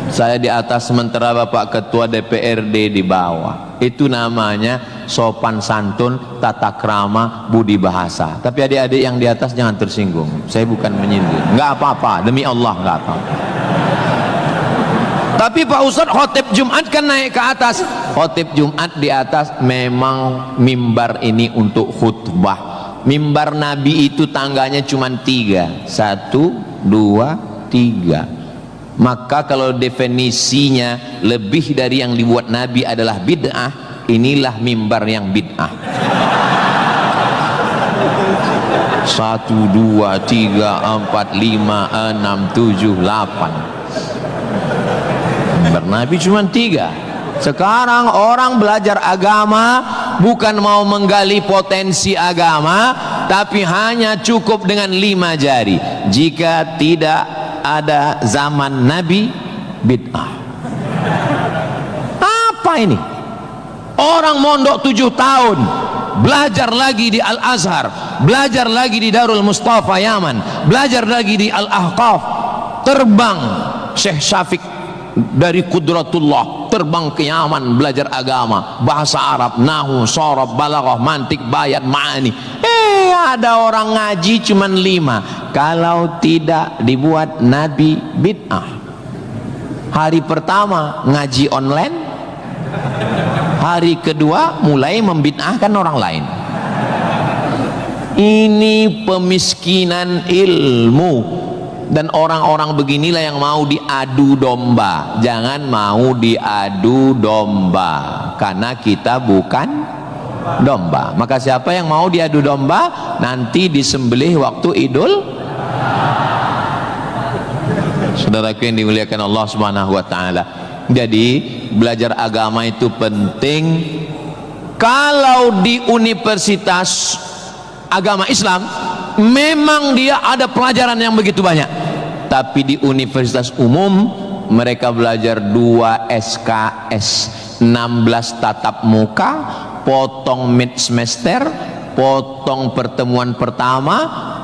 Saya di atas sementara Bapak Ketua DPRD di bawah. Itu namanya sopan santun, tata krama, budi bahasa. Tapi adik-adik yang di atas jangan tersinggung. Saya bukan menyindir. Nggak apa-apa, demi Allah nggak apa-apa. Tapi Pak Ustadz khotib Jumat kan naik ke atas. Khotib Jumat di atas memang mimbar ini untuk khutbah. Mimbar Nabi itu tangganya cuma 3. 1, 2, 3. Maka kalau definisinya lebih dari yang dibuat Nabi adalah bid'ah, inilah mimbar yang bid'ah. 1, 2, 3, 4, 5, 6, 7, 8. Mimbar Nabi cuma 3. Sekarang orang belajar agama bukan mau menggali potensi agama, tapi hanya cukup dengan 5 jari. Jika tidak ada zaman Nabi, bid'ah. Apa ini? Orang mondok 7 tahun, belajar lagi di Al-Azhar, belajar lagi di Darul Mustafa Yaman, belajar lagi di Al-Ahqaf, terbang Syekh Syafiq dari Qudratullah, terbang ke Yaman belajar agama, bahasa Arab, nahu, sharab, balaghah, mantik, bayat, ma'ani. Ada orang ngaji cuman 5. kalau tidak dibuat Nabi bid'ah. Hari pertama ngaji online, hari kedua mulai membid'ahkan orang lain. Ini pemiskinan ilmu. Dan orang-orang beginilah yang mau diadu domba. Jangan mau diadu domba, karena kita bukan domba. Maka siapa yang mau diadu domba, nanti disembelih waktu Idul. Saudaraku yang dimuliakan Allah Subhanahu wa taala. Jadi belajar agama itu penting. Kalau di universitas agama Islam memang dia ada pelajaran yang begitu banyak, tapi di universitas umum mereka belajar 2 SKS, 16 tatap muka, potong mid semester, potong pertemuan pertama,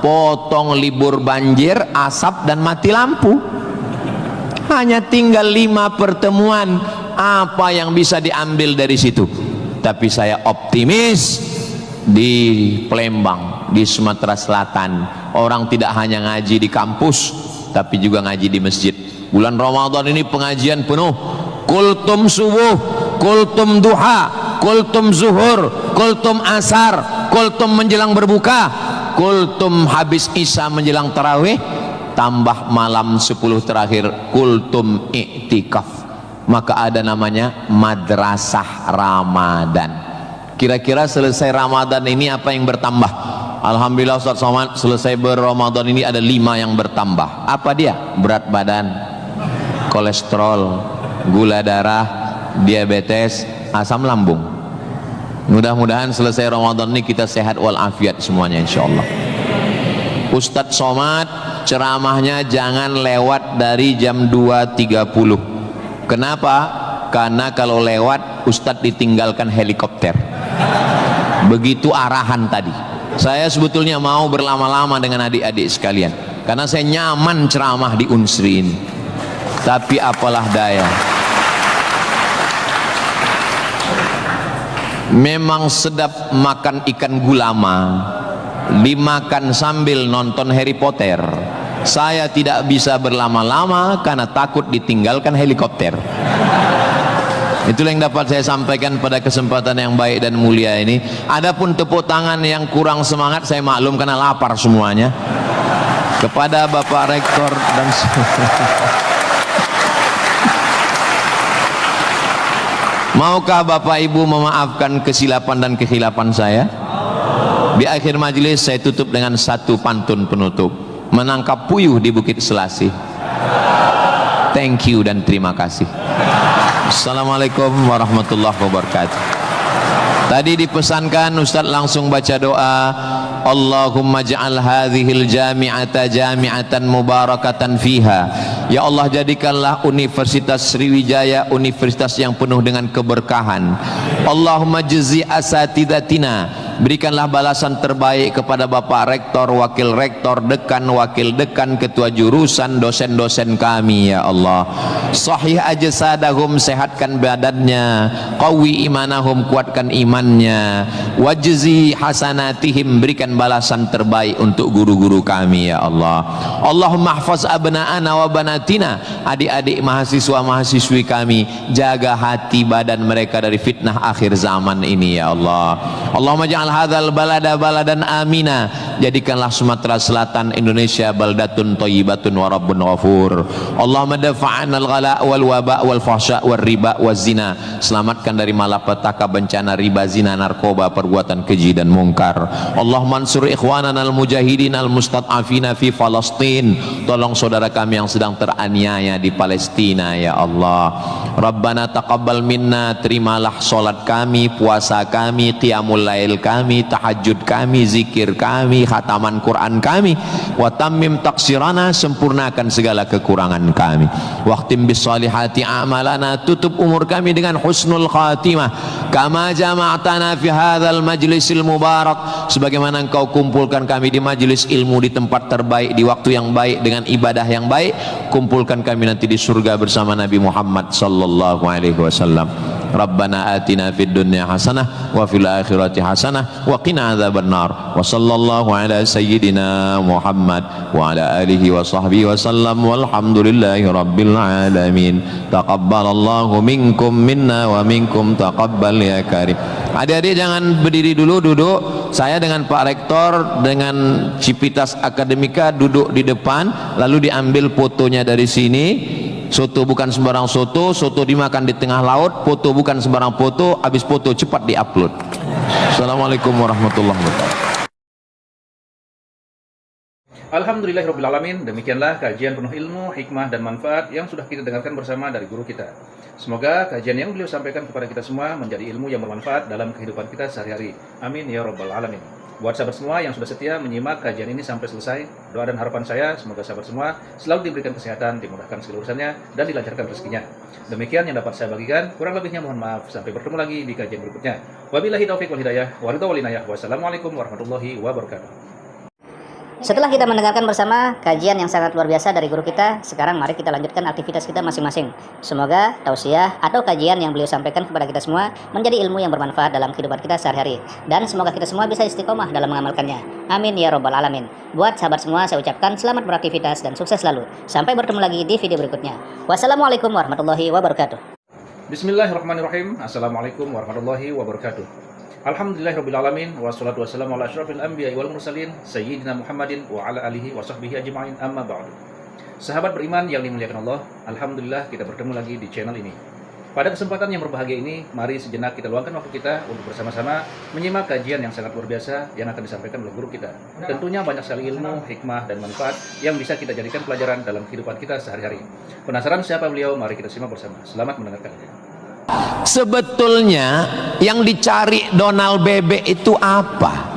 potong libur banjir, asap dan mati lampu. Hanya tinggal 5 pertemuan. Apa yang bisa diambil dari situ? Tapi saya optimis di Palembang, di Sumatera Selatan, orang tidak hanya ngaji di kampus, tapi juga ngaji di masjid. Bulan Ramadan ini pengajian penuh, kultum subuh, kultum duha, kultum zuhur, kultum asar, kultum menjelang berbuka, kultum habis isya menjelang tarawih, tambah malam 10 terakhir kultum iktikaf. Maka ada namanya madrasah Ramadan. Kira-kira selesai Ramadan ini apa yang bertambah? Alhamdulillah Ustaz Somad, selesai berRamadan ini ada 5 yang bertambah. Apa dia? Berat badan, kolesterol, gula darah, diabetes, asam lambung. Mudah-mudahan selesai Ramadan ini kita sehat walafiat semuanya insyaallah. Ustaz Somad ceramahnya jangan lewat dari jam 2.30. Kenapa? Karena kalau lewat Ustadz ditinggalkan helikopter. Begitu arahan tadi. Saya sebetulnya mau berlama-lama dengan adik-adik sekalian, karena saya nyaman ceramah di Unsri ini. Tapi apalah daya, memang sedap makan ikan gulama, dimakan sambil nonton Harry Potter. Saya tidak bisa berlama-lama karena takut ditinggalkan helikopter. Itulah yang dapat saya sampaikan pada kesempatan yang baik dan mulia ini. Adapun tepuk tangan yang kurang semangat saya maklum karena lapar semuanya. Kepada Bapak Rektor dan maukah Bapak Ibu memaafkan kesilapan dan kehilapan saya? Di akhir majelis saya tutup dengan satu pantun penutup. Menangkap puyuh di Bukit Selasih. Thank you dan terima kasih. Assalamualaikum warahmatullahi wabarakatuh. Tadi dipesankan Ustaz langsung baca doa, Allahumma ja'al hadhil jami'ata jami'atan mubarakatan fiha. Ya Allah, jadikanlah Universitas Sriwijaya universitas yang penuh dengan keberkahan. Allahumma jazi asatidatina, berikanlah balasan terbaik kepada Bapak Rektor, Wakil Rektor, Dekan, Wakil Dekan, Ketua Jurusan, dosen-dosen kami ya Allah. Sahih ajsadahum, sehatkan badannya, qawi imanahum, kuatkan imannya, wajzi hasanatihim, berikan balasan terbaik untuk guru-guru kami ya Allah. Allahumma hafaz abna'ana wa banatina, adik-adik mahasiswa-mahasiswi kami, jaga hati badan mereka dari fitnah akhir zaman ini ya Allah. Allahumma ja'al hadzal balada baladan amina, jadikanlah Sumatera Selatan Indonesia baldatun thayyibatun wa rabbun ghafur. Allahumma dafa'an al-ghala wal waba wal fahsya wal riba waz zina, selamatkan dari malapetaka, bencana riba, zina, narkoba, perbuatan keji dan mungkar. Allahumma ansur ikhwanana al-mujahidin al-mustad'afina fi Palestin, tolong saudara kami yang sedang teraniaya di Palestina ya Allah. Rabbana taqabbal minna, terimalah salat kami, puasa kami, qiyamul lail kami, tahajud kami, zikir kami, khataman Quran kami, wa tammim taqsirana, sempurnakan segala kekurangan kami, waqtim bis salihati a'malana, tutup umur kami dengan husnul khatimah, kama jama'tana fi hadzal majlisil mubarak, sebagaimana engkau kumpulkan kami di majelis ilmu di tempat terbaik, di waktu yang baik, dengan ibadah yang baik, kumpulkan kami nanti di surga bersama Nabi Muhammad sallallahu alaihi wasallam. Rabbana atina fid dunya hasanah wa fil akhirati hasanah wa qina adzabannar. Wa sallallahu ala sayyidina Muhammad wa ala alihi wa sahbihi wa sallam walhamdulillahi rabbil alamin. Taqabbalallahu minkum minna wa minkum taqabbal ya karim. Adik-adik jangan berdiri dulu, duduk. Saya dengan Pak Rektor dengan Civitas Akademika duduk di depan, lalu diambil fotonya dari sini. Soto bukan sembarang soto, soto dimakan di tengah laut, foto bukan sembarang foto, habis foto cepat diupload. Assalamualaikum warahmatullahi wabarakatuh. Alhamdulillahirrabbilalamin. Demikianlah kajian penuh ilmu, hikmah, dan manfaat yang sudah kita dengarkan bersama dari guru kita. Semoga kajian yang beliau sampaikan kepada kita semua menjadi ilmu yang bermanfaat dalam kehidupan kita sehari-hari. Amin ya rabbal alamin. Buat sahabat semua yang sudah setia menyimak kajian ini sampai selesai, doa dan harapan saya semoga sahabat semua selalu diberikan kesehatan, dimudahkan segala urusannya, dan dilancarkan rezekinya. Demikian yang dapat saya bagikan, kurang lebihnya mohon maaf. Sampai bertemu lagi di kajian berikutnya. Wabillahi taufiq wal hidayah, wa ridha wal inayah. Wassalamualaikum warahmatullahi wabarakatuh. Setelah kita mendengarkan bersama kajian yang sangat luar biasa dari guru kita, sekarang mari kita lanjutkan aktivitas kita masing-masing. Semoga tausiah atau kajian yang beliau sampaikan kepada kita semua menjadi ilmu yang bermanfaat dalam kehidupan kita sehari-hari. Dan semoga kita semua bisa istiqomah dalam mengamalkannya. Amin ya rabbal alamin. Buat sahabat semua saya ucapkan selamat beraktivitas dan sukses selalu. Sampai bertemu lagi di video berikutnya. Wassalamualaikum warahmatullahi wabarakatuh. Bismillahirrahmanirrahim. Assalamualaikum warahmatullahi wabarakatuh. Alhamdulillahirrabbilalamin. Wassalatu wassalamu ala asyrafil anbiya'i wal mursalin Sayyidina Muhammadin wa ala alihi wa sahbihi ajma'in, amma ba'du. Sahabat beriman yang dimuliakan Allah, Alhamdulillah kita bertemu lagi di channel ini. Pada kesempatan yang berbahagia ini, mari sejenak kita luangkan waktu kita untuk bersama-sama menyimak kajian yang sangat luar biasa yang akan disampaikan oleh guru kita. Tentunya banyak sekali ilmu, hikmah, dan manfaat yang bisa kita jadikan pelajaran dalam kehidupan kita sehari-hari. Penasaran siapa beliau? Mari kita simak bersama. Selamat mendengarkan. Sebetulnya yang dicari Donald Bebek itu apa?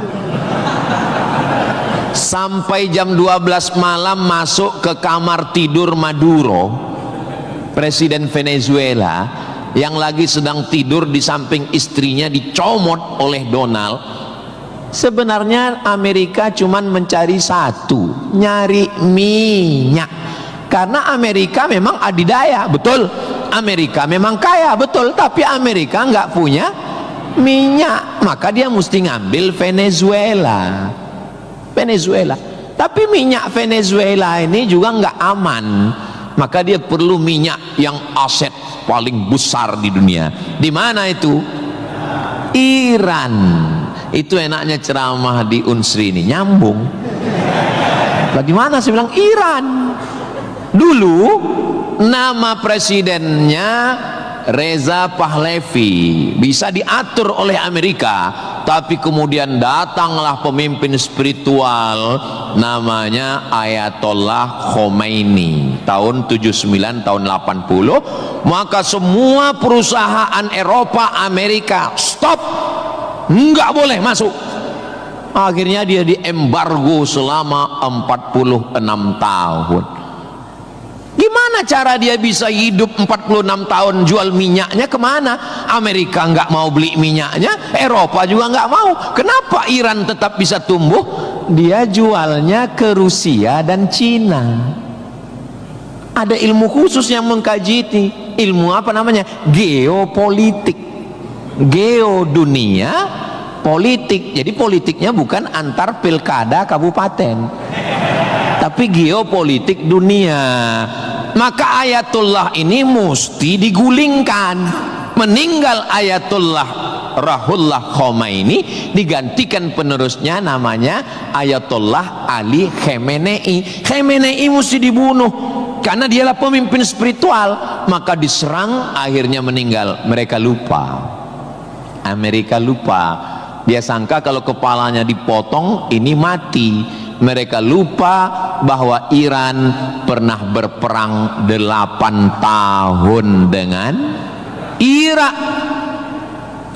Sampai jam 12 malam masuk ke kamar tidur Maduro, Presiden Venezuela, yang lagi sedang tidur di samping istrinya dicomot oleh Donald. Sebenarnya Amerika cuman mencari satu, nyari minyak. Karena Amerika memang adidaya, betul. Amerika memang kaya, betul. Tapi Amerika nggak punya minyak, maka dia mesti ngambil Venezuela. Tapi minyak Venezuela ini juga nggak aman, maka dia perlu minyak yang aset paling besar di dunia. Di mana itu? Iran. Itu enaknya ceramah di Unsri ini, nyambung. Bagaimana saya bilang Iran? Dulu nama presidennya Reza Pahlavi, bisa diatur oleh Amerika, tapi kemudian datanglah pemimpin spiritual namanya Ayatollah Khomeini tahun 79 tahun 80, maka semua perusahaan Eropa, Amerika stop, nggak boleh masuk. Akhirnya dia diembargo selama 46 tahun. Gimana cara dia bisa hidup 46 tahun? Jual minyaknya kemana? Amerika nggak mau beli minyaknya, Eropa juga nggak mau. Kenapa Iran tetap bisa tumbuh? Dia jualnya ke Rusia dan Cina. Ada ilmu khusus yang mengkaji ini. Ilmu apa namanya? Geopolitik. Geo dunia, politik. Jadi politiknya bukan antar pilkada kabupaten, tapi geopolitik dunia. Maka Ayatullah ini mesti digulingkan. Meninggal Ayatullah Ruhollah Khomeini, digantikan penerusnya namanya Ayatollah Ali Khamenei. Khamenei mesti dibunuh karena dialah pemimpin spiritual. Maka diserang, akhirnya meninggal. Mereka lupa, Amerika lupa. Dia sangka kalau kepalanya dipotong ini mati. Mereka lupa bahwa Iran pernah berperang 8 tahun dengan Irak.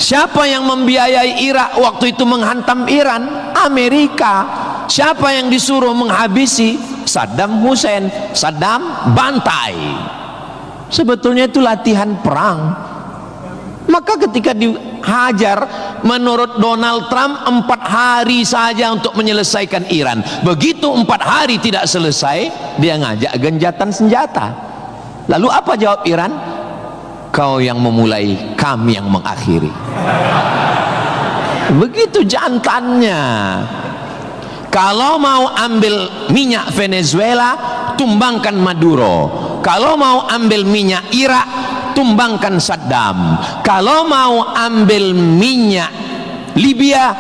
Siapa yang membiayai Irak waktu itu menghantam Iran? Amerika. Siapa yang disuruh menghabisi? Saddam Hussein. Saddam bantai. Sebetulnya itu latihan perang. Maka ketika dihajar, menurut Donald Trump 4 hari saja untuk menyelesaikan Iran. Begitu 4 hari tidak selesai, dia ngajak genjatan senjata. Lalu apa jawab Iran? kau yang memulai, kami yang mengakhiri. Begitu jantannya. Kalau mau ambil minyak Venezuela, tumbangkan Maduro. Kalau mau ambil minyak Irak, tumbangkan Saddam. Kalau mau ambil minyak Libya,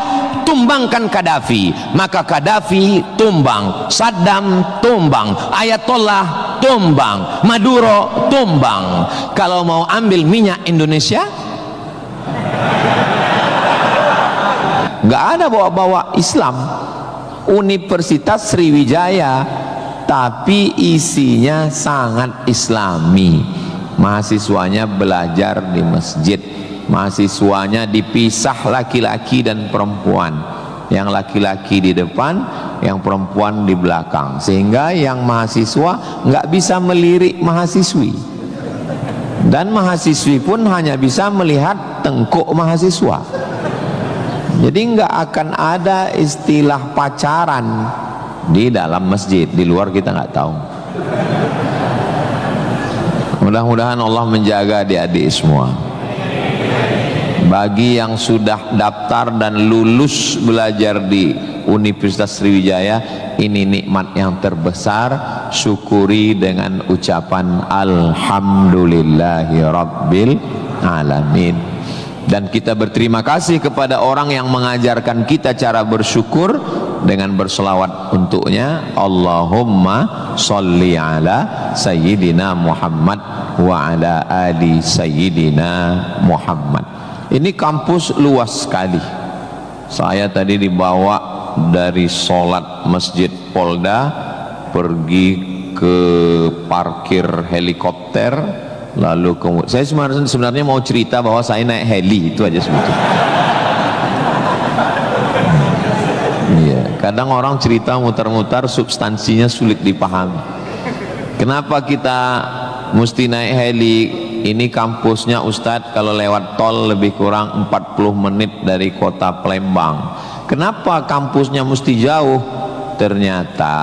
tumbangkan Gaddafi. Maka Gaddafi tumbang, Saddam tumbang, Ayatollah tumbang, Maduro tumbang. Kalau mau ambil minyak Indonesia, nggak ada bawa-bawa Islam. Universitas Sriwijaya, tapi isinya sangat islami. Mahasiswanya belajar di masjid, mahasiswanya dipisah laki-laki dan perempuan, yang laki-laki di depan, yang perempuan di belakang, sehingga yang mahasiswa nggak bisa melirik mahasiswi, dan mahasiswi pun hanya bisa melihat tengkuk mahasiswa. Jadi nggak akan ada istilah pacaran di dalam masjid, di luar kita nggak tahu. Mudah-mudahan Allah menjaga adik-adik semua. Bagi yang sudah daftar dan lulus belajar di Universitas Sriwijaya, ini nikmat yang terbesar. Syukuri dengan ucapan Alhamdulillahi Rabbil Alamin. Dan kita berterima kasih kepada orang yang mengajarkan kita cara bersyukur dengan berselawat untuknya. Allahumma sholli ala Sayyidina Muhammad wa ala ali Sayyidina Muhammad. Ini kampus luas sekali. Saya tadi dibawa dari sholat Masjid Polda pergi ke parkir helikopter. Lalu saya sebenarnya mau cerita bahwa saya naik heli, itu aja sebetulnya. Iya, kadang orang cerita mutar-mutar substansinya sulit dipahami. Kenapa kita mesti naik heli? Ini kampusnya Ustadz kalau lewat tol lebih kurang 40 menit dari kota Palembang. Kenapa kampusnya mesti jauh? Ternyata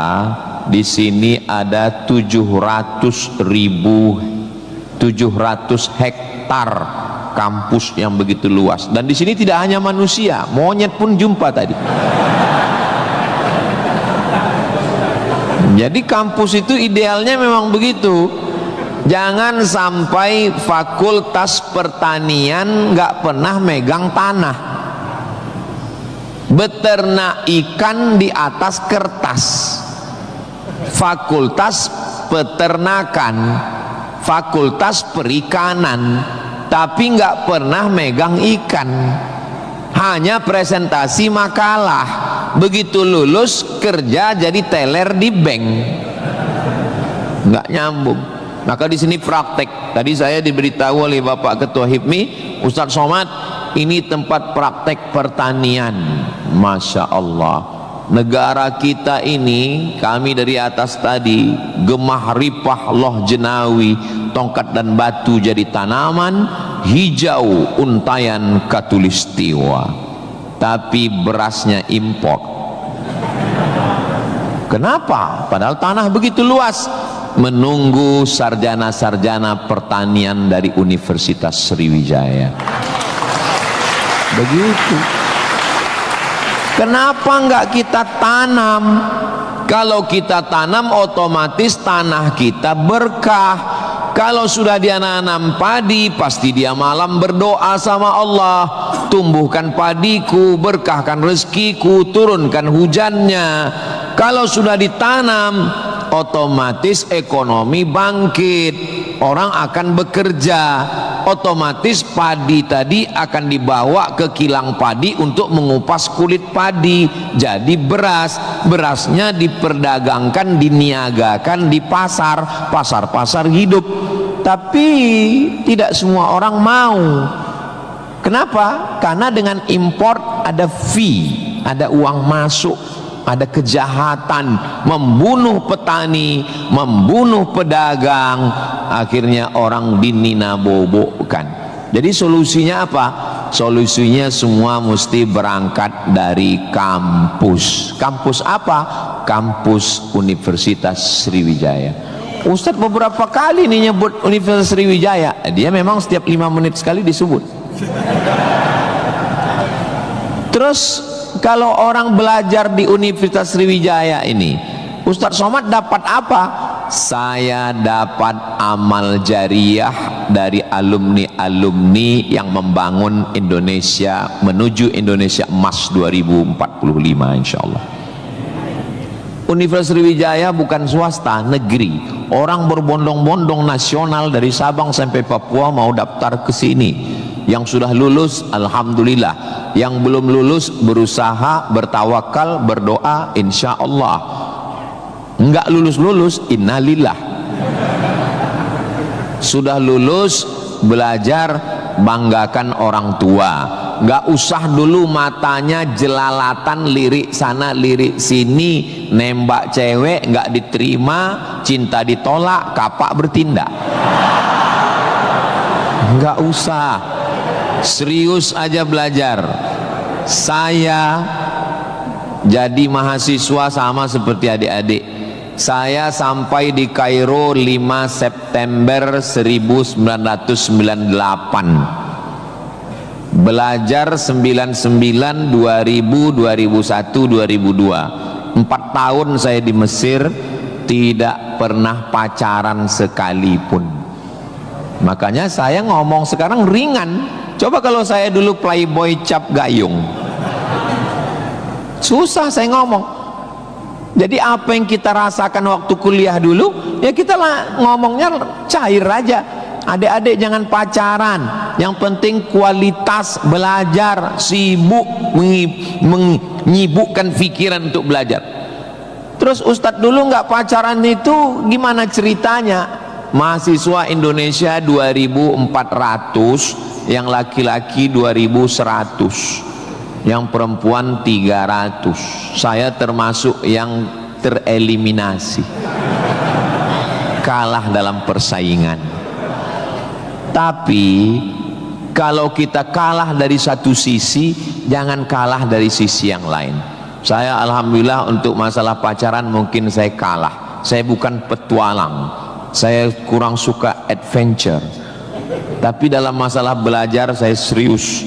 di sini ada 700 hektar kampus yang begitu luas, dan di sini tidak hanya manusia, monyet pun jumpa tadi. Jadi kampus itu idealnya memang begitu. Jangan sampai fakultas pertanian nggak pernah megang tanah, beternak ikan di atas kertas. Fakultas peternakan, fakultas perikanan, tapi nggak pernah megang ikan, hanya presentasi makalah. Begitu lulus kerja jadi teller di bank, nggak nyambung. Maka di sini praktek. Tadi saya diberitahu oleh Bapak Ketua HIPMI, Ustadz Somad, ini tempat praktek pertanian. Masya Allah. Negara kita ini, kami dari atas tadi, gemah ripah loh jenawi, tongkat dan batu jadi tanaman, hijau untayan katulistiwa, tapi berasnya impor. Kenapa? Padahal tanah begitu luas. Menunggu sarjana-sarjana pertanian dari Universitas Sriwijaya. Begitu. Kenapa enggak kita tanam? Kalau kita tanam otomatis tanah kita berkah. Kalau sudah dia nanam padi, pasti dia malam berdoa sama Allah, tumbuhkan padiku, berkahkan rezekiku, turunkan hujannya. Kalau sudah ditanam, otomatis ekonomi bangkit, orang akan bekerja, otomatis padi tadi akan dibawa ke kilang padi untuk mengupas kulit padi jadi beras. Berasnya diperdagangkan, diniagakan di pasar-pasar hidup. Tapi tidak semua orang mau. Kenapa? Karena dengan import ada fee, ada uang masuk, ada kejahatan, membunuh petani, membunuh pedagang, akhirnya orang dininabobokan. Jadi solusinya apa? Solusinya semua mesti berangkat dari kampus. Kampus apa? Kampus Universitas Sriwijaya. Ustadz beberapa kali nih nyebut Universitas Sriwijaya. Dia memang setiap 5 menit sekali disebut. Terus kalau orang belajar di Universitas Sriwijaya ini, Ustadz Somad dapat apa? Saya dapat amal jariah dari alumni-alumni yang membangun Indonesia menuju Indonesia Emas 2045 insya Allah. Universitas Sriwijaya bukan swasta, negeri. Orang berbondong-bondong nasional dari Sabang sampai Papua mau daftar ke sini. Yang sudah lulus, alhamdulillah. Yang belum lulus, berusaha, bertawakal, berdoa, insya Allah. Enggak lulus-lulus, innalillah. Sudah lulus, belajar, banggakan orang tua. Enggak usah dulu matanya jelalatan, lirik sana lirik sini, nembak cewek enggak diterima, cinta ditolak, kapak bertindak. Enggak usah, serius aja belajar. Saya jadi mahasiswa sama seperti adik-adik. Saya sampai di Kairo 5 September 1998. Belajar 99, 2000, 2001, 2002. 4 tahun saya di Mesir, tidak pernah pacaran sekalipun. Makanya saya ngomong sekarang ringan. Coba kalau saya dulu playboy cap gayung, susah saya ngomong. Jadi apa yang kita rasakan waktu kuliah dulu, ya kita ngomongnya cair aja. Adik-adik jangan pacaran, yang penting kualitas belajar, sibuk menyibukkan pikiran untuk belajar. Terus Ustadz dulu nggak pacaran itu gimana ceritanya? Mahasiswa Indonesia 2.400, yang laki-laki 2.100, yang perempuan 300. Saya termasuk yang tereliminasi, kalah dalam persaingan. Tapi kalau kita kalah dari satu sisi, jangan kalah dari sisi yang lain. Saya alhamdulillah untuk masalah pacaran mungkin saya kalah. Saya bukan petualang, saya kurang suka adventure. Tapi dalam masalah belajar saya serius.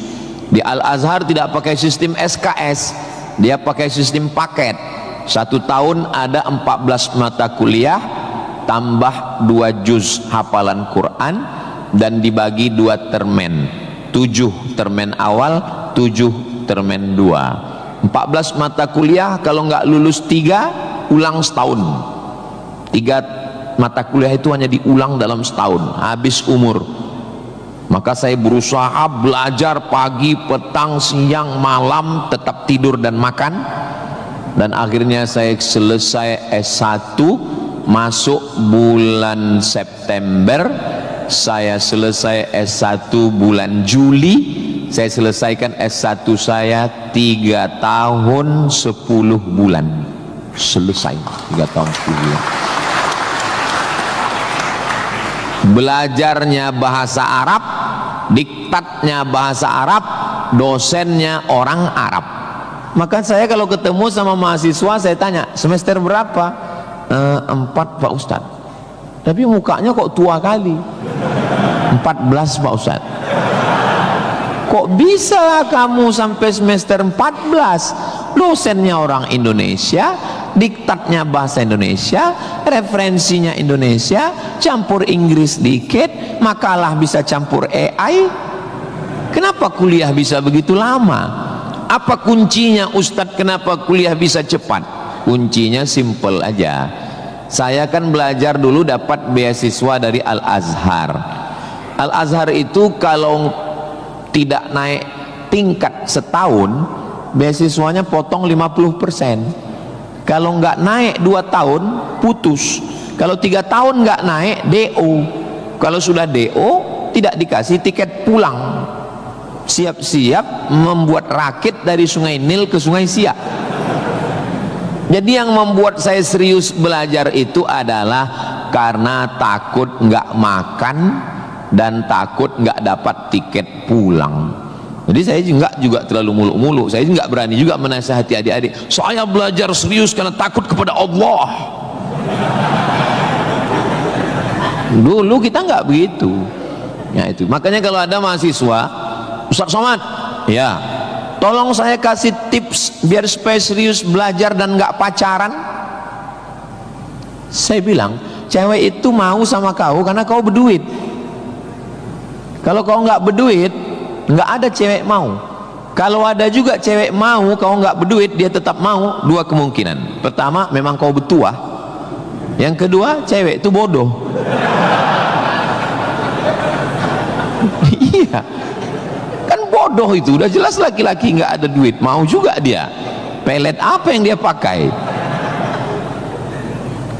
Di Al-Azhar tidak pakai sistem SKS, dia pakai sistem paket. 1 tahun ada 14 mata kuliah, tambah 2 juz hafalan Quran, dan dibagi 2 termen, 7 termen awal, 7 termen 2. 14 mata kuliah, kalau nggak lulus 3, ulang setahun. 3 mata kuliah itu hanya diulang dalam setahun, habis umur. Maka saya berusaha belajar pagi, petang, siang, malam, tetap tidur dan makan. Dan akhirnya saya selesai S1, masuk bulan September. Saya selesai S1 bulan Juli. Saya selesaikan S1 saya 3 tahun 10 bulan. Selesai 3 tahun 10 bulan. Belajarnya bahasa Arab, diktatnya bahasa Arab, dosennya orang Arab. Maka saya kalau ketemu sama mahasiswa, saya tanya, semester berapa? 4 Pak Ustadz. Tapi mukanya kok tua kali. 14 Pak Ustadz. Kok bisa kamu sampai semester 14? Dosennya orang Indonesia, diktatnya bahasa Indonesia, referensinya Indonesia, campur Inggris dikit, makalah bisa campur AI. Kenapa kuliah bisa begitu lama? Apa kuncinya Ustadz, kenapa kuliah bisa cepat? Kuncinya simple aja. Saya kan belajar dulu dapat beasiswa dari Al-Azhar. Al-Azhar itu kalau tidak naik tingkat setahun, beasiswanya potong 50%. Kalau nggak naik 2 tahun, putus. Kalau 3 tahun nggak naik, DO. Kalau sudah DO, tidak dikasih tiket pulang. Siap-siap membuat rakit dari Sungai Nil ke Sungai Siak. Jadi yang membuat saya serius belajar itu adalah karena takut nggak makan dan takut nggak dapat tiket pulang. Jadi saya juga terlalu muluk-muluk. Saya nggak berani juga menasihati adik-adik. Saya belajar serius karena takut kepada Allah. Dulu kita nggak begitu. Ya itu. Makanya kalau ada mahasiswa, Ustaz Somad, ya, tolong saya kasih tips biar supaya serius belajar dan nggak pacaran. Saya bilang, cewek itu mau sama kau karena kau berduit. Kalau kau nggak berduit, nggak ada cewek mau. Kalau ada juga cewek mau, kau nggak berduit, dia tetap mau. Dua kemungkinan. Pertama, memang kau bertuah. Yang kedua, cewek itu bodoh. Iya, kan bodoh itu. Udah jelas laki-laki nggak ada duit, mau juga dia. Pelet apa yang dia pakai?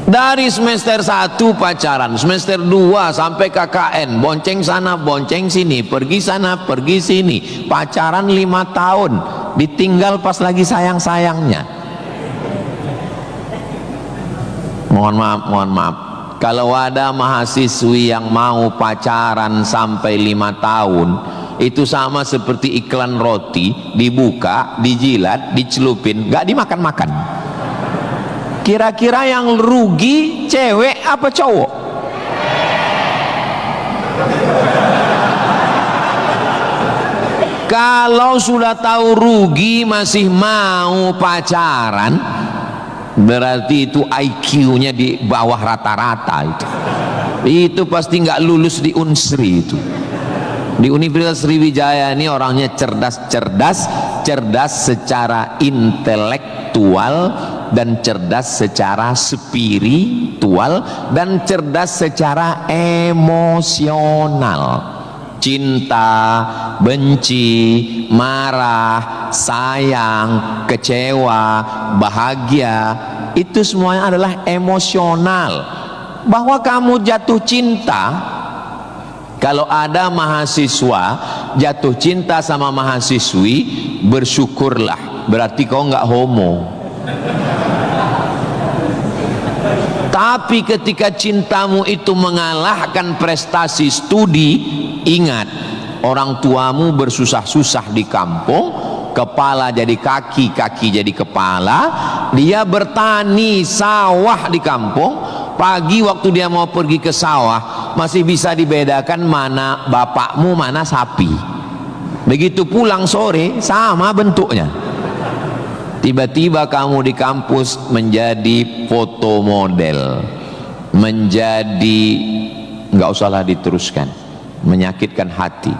Dari semester 1 pacaran, semester 2 sampai KKN, bonceng sana bonceng sini, pergi sana pergi sini, pacaran 5 tahun, ditinggal pas lagi sayang-sayangnya. Mohon maaf, kalau ada mahasiswi yang mau pacaran sampai 5 tahun, itu sama seperti iklan roti, dibuka, dijilat, dicelupin, gak dimakan-makan. Kira-kira yang rugi cewek apa cowok? Kalau sudah tahu rugi masih mau pacaran, berarti itu IQ-nya di bawah rata-rata itu. Itu pasti nggak lulus di Unsri itu. Di Universitas Sriwijaya ini orangnya cerdas secara intelektual dan cerdas secara spiritual dan cerdas secara emosional. Cinta, benci, marah, sayang, kecewa, bahagia, itu semuanya adalah emosional. Bahwa kamu jatuh cinta, kalau ada mahasiswa jatuh cinta sama mahasiswi, bersyukurlah, berarti kau nggak homo. Tapi ketika cintamu itu mengalahkan prestasi studi, ingat, orang tuamu bersusah-susah di kampung, kepala jadi kaki, kaki jadi kepala, dia bertani sawah di kampung. Pagi waktu dia mau pergi ke sawah, masih bisa dibedakan mana bapakmu, mana sapi. Begitu pulang sore, sama bentuknya. Tiba-tiba kamu di kampus menjadi foto model, menjadi, nggak usahlah diteruskan, menyakitkan hati.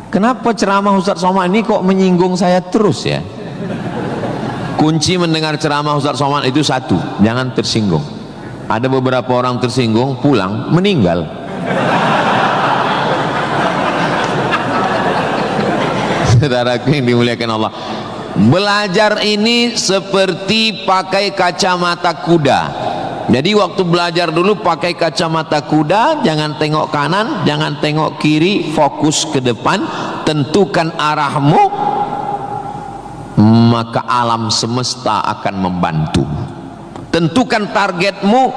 Kenapa ceramah Ustaz Somad ini kok menyinggung saya terus ya? Kunci mendengar ceramah Ustaz Somad itu satu, jangan tersinggung. Ada beberapa orang tersinggung, pulang meninggal. Saudaraku yang dimuliakan Allah, belajar ini seperti pakai kacamata kuda. Jadi waktu belajar dulu pakai kacamata kuda, jangan tengok kanan, jangan tengok kiri, fokus ke depan, tentukan arahmu, maka alam semesta akan membantu. Tentukan targetmu,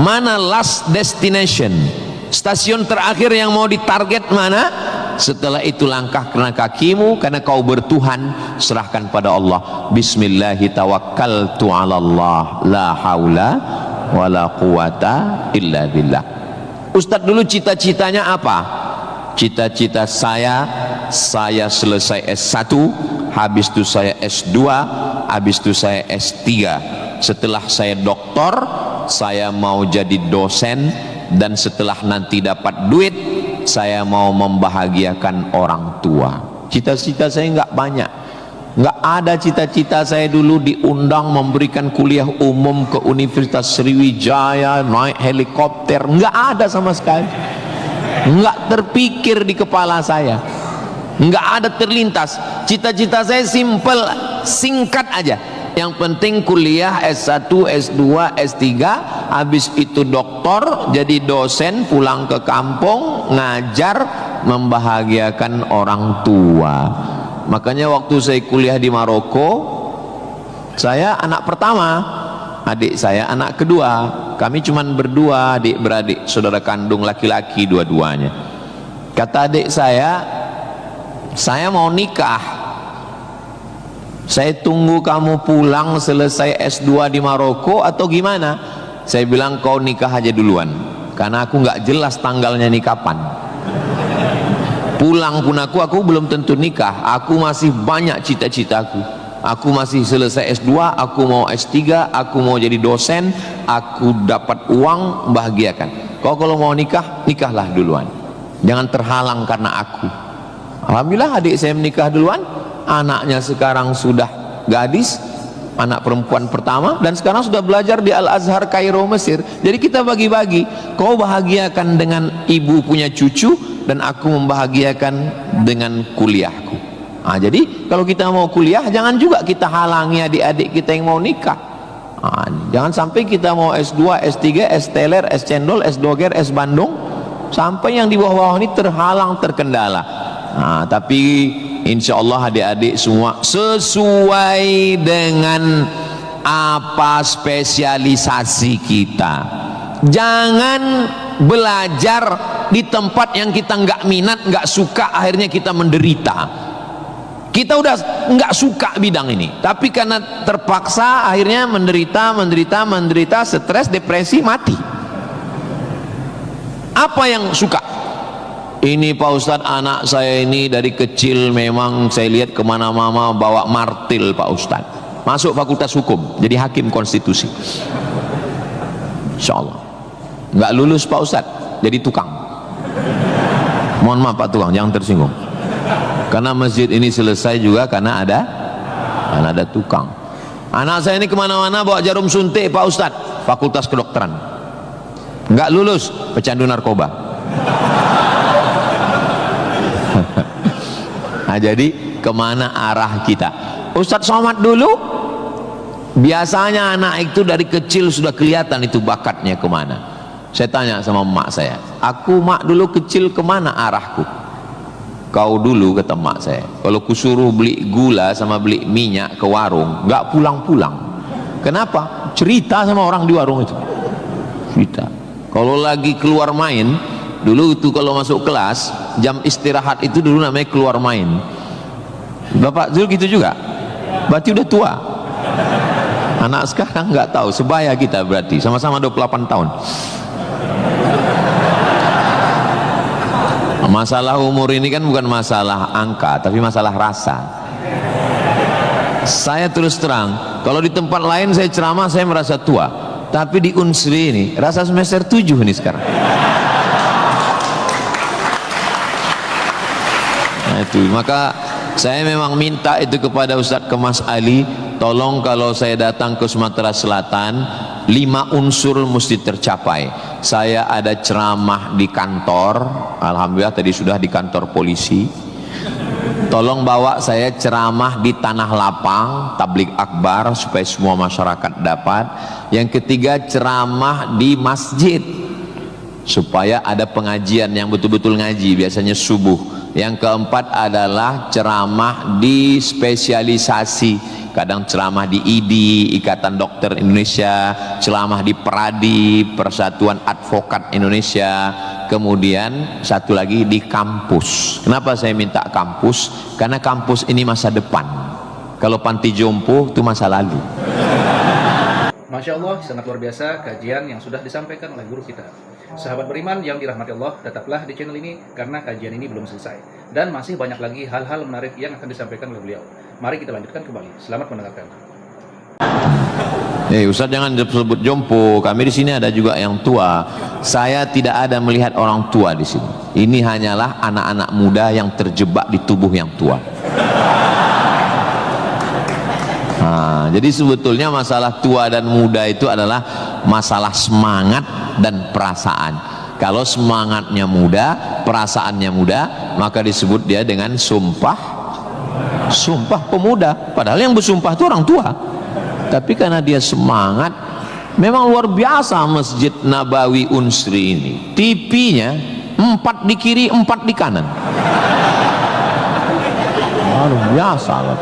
mana last destination, stasiun terakhir yang mau ditarget mana. Setelah itu langkah karena kakimu, karena kau bertuhan, serahkan pada Allah. Bismillahi tawakkaltu ala Allah, la haula wala quwata illa billah. Ustadz dulu cita-citanya apa? Cita-cita saya selesai S1, habis itu saya S2, habis itu saya S3. Setelah saya doktor, saya mau jadi dosen, dan setelah nanti dapat duit, saya mau membahagiakan orang tua. Cita-cita saya nggak banyak, nggak ada cita-cita saya dulu diundang memberikan kuliah umum ke Universitas Sriwijaya, naik helikopter, nggak ada sama sekali, nggak terpikir di kepala saya, nggak ada terlintas. Cita-cita saya simple, singkat aja. Yang penting kuliah S1, S2, S3, habis itu doktor, jadi dosen, pulang ke kampung, ngajar, membahagiakan orang tua. Makanya waktu saya kuliah di Maroko, saya anak pertama, adik saya anak kedua. Kami cuman berdua, adik beradik, saudara kandung laki-laki dua-duanya. Kata adik saya mau nikah. Saya tunggu kamu pulang selesai S2 di Maroko atau gimana? Saya bilang kau nikah aja duluan. karena aku nggak jelas tanggalnya ini kapan. Pulang pun aku belum tentu nikah. Aku masih banyak cita-citaku. Aku masih selesai S2, aku mau S3, aku mau jadi dosen, aku dapat uang, bahagiakan. Kau kalau mau nikah, nikahlah duluan, jangan terhalang karena aku. Alhamdulillah adik saya menikah duluan, anaknya sekarang sudah gadis, anak perempuan pertama, dan sekarang sudah belajar di Al-Azhar Kairo, Mesir. Jadi kita bagi-bagi, kau bahagiakan dengan ibu punya cucu, dan aku membahagiakan dengan kuliahku. Nah, jadi kalau kita mau kuliah, jangan juga kita halangi adik-adik kita yang mau nikah. Nah, jangan sampai kita mau S2, S3, S teler, S cendol, S doger, S Bandung, sampai yang di bawah-bawah ini terhalang, terkendala. Nah, tapi insya Allah adik-adik semua sesuai dengan apa spesialisasi kita. Jangan belajar di tempat yang kita nggak minat, nggak suka, akhirnya kita menderita. Kita udah nggak suka bidang ini, tapi karena terpaksa akhirnya menderita, stres, depresi, mati. Apa yang suka? Ini Pak Ustadz, anak saya ini dari kecil memang saya lihat kemana-mana bawa martil Pak Ustadz. Masuk fakultas hukum, jadi hakim konstitusi. Insya Allah. Nggak lulus Pak Ustadz, jadi tukang. Mohon maaf Pak Tukang, jangan tersinggung. Karena masjid ini selesai juga karena ada tukang. Anak saya ini kemana-mana bawa jarum suntik Pak Ustadz, fakultas kedokteran. Nggak lulus, pecandu narkoba. Nah, jadi kemana arah kita? Ustadz Somad dulu, biasanya anak itu dari kecil sudah kelihatan itu bakatnya kemana. Saya tanya sama emak saya, aku mak dulu kecil kemana arahku? Kau dulu, kata mak saya, kalau kusuruh beli gula sama beli minyak ke warung, nggak pulang-pulang. Kenapa? Cerita sama orang di warung itu. Cerita. Kalau lagi keluar main, dulu itu kalau masuk kelas, jam istirahat itu dulu namanya keluar main. Bapak Zul gitu juga? Berarti udah tua. Anak sekarang nggak tahu, sebaya kita berarti, sama-sama 28 tahun. Masalah umur ini kan bukan masalah angka, tapi masalah rasa. Saya terus terang, kalau di tempat lain saya ceramah saya merasa tua, tapi di Unsri ini rasa semester 7 ini sekarang. Nah, itu maka saya memang minta itu kepada Ustadz Kemas Ali, tolong kalau saya datang ke Sumatera Selatan 5 unsur mesti tercapai. Saya ada ceramah di kantor, alhamdulillah tadi sudah di kantor polisi. Tolong bawa saya ceramah di tanah lapang, tablik akbar supaya semua masyarakat dapat. Yang ketiga ceramah di masjid supaya ada pengajian yang betul-betul ngaji, biasanya subuh. Yang keempat adalah ceramah di spesialisasi, kadang ceramah di IDI, Ikatan Dokter Indonesia, ceramah di PERADI, Persatuan Advokat Indonesia, kemudian satu lagi di kampus. Kenapa saya minta kampus? Karena kampus ini masa depan. Kalau panti jompo itu masa lalu. Masya Allah, sangat luar biasa kajian yang sudah disampaikan oleh guru kita. Sahabat beriman yang dirahmati Allah, tetaplah di channel ini karena kajian ini belum selesai. Dan masih banyak lagi hal-hal menarik yang akan disampaikan oleh beliau. Mari kita lanjutkan kembali. Selamat mendengarkan. Ustaz jangan sebut jompo. Kami di sini ada juga yang tua. Saya tidak ada melihat orang tua di sini. Ini hanyalah anak-anak muda yang terjebak di tubuh yang tua. Nah, jadi sebetulnya masalah tua dan muda itu adalah masalah semangat dan perasaan. Kalau semangatnya muda, perasaannya muda, maka disebut dia dengan sumpah pemuda. Padahal yang bersumpah itu orang tua. Tapi karena dia semangat, memang luar biasa Masjid Nabawi Unsri ini. TV-nya 4 di kiri, 4 di kanan. Luar biasa loh.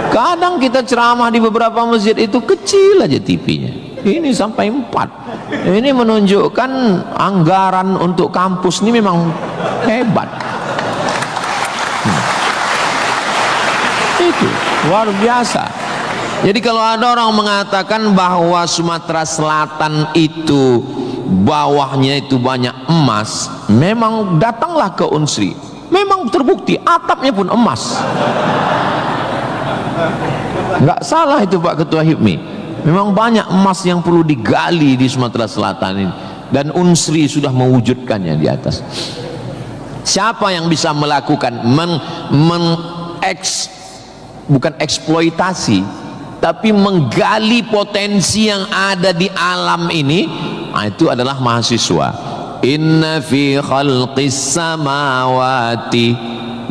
Kadang kita ceramah di beberapa masjid itu kecil aja TV-nya. Ini sampai 4. Ini menunjukkan anggaran untuk kampus ini memang hebat. Itu luar biasa. Jadi kalau ada orang mengatakan bahwa Sumatera Selatan itu bawahnya itu banyak emas, memang datanglah ke Unsri, memang terbukti atapnya pun emas. Nggak salah itu Pak Ketua HIPMI, memang banyak emas yang perlu digali di Sumatera Selatan ini, dan Unsri sudah mewujudkannya di atas. Siapa yang bisa melakukan bukan eksploitasi, tapi menggali potensi yang ada di alam ini, itu adalah mahasiswa. Inna fi khalqis samawati,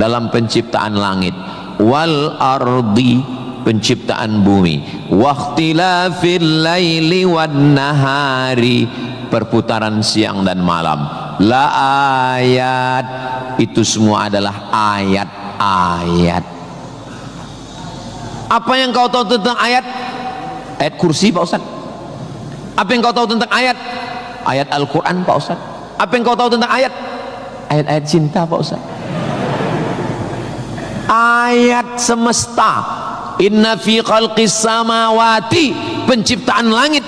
dalam penciptaan langit, wal ardi, penciptaan bumi, wakhtilafil laili wan nahari, perputaran siang dan malam, la ayat, itu semua adalah ayat-ayat. Apa yang kau tahu tentang ayat? Ayat kursi Pak Ustaz. Apa yang kau tahu tentang ayat? Ayat Al-Quran Pak Ustaz. Apa yang kau tahu tentang ayat? Ayat-ayat cinta Pak Ustaz. Ayat semesta. Inna fi khalqis samawati, penciptaan langit,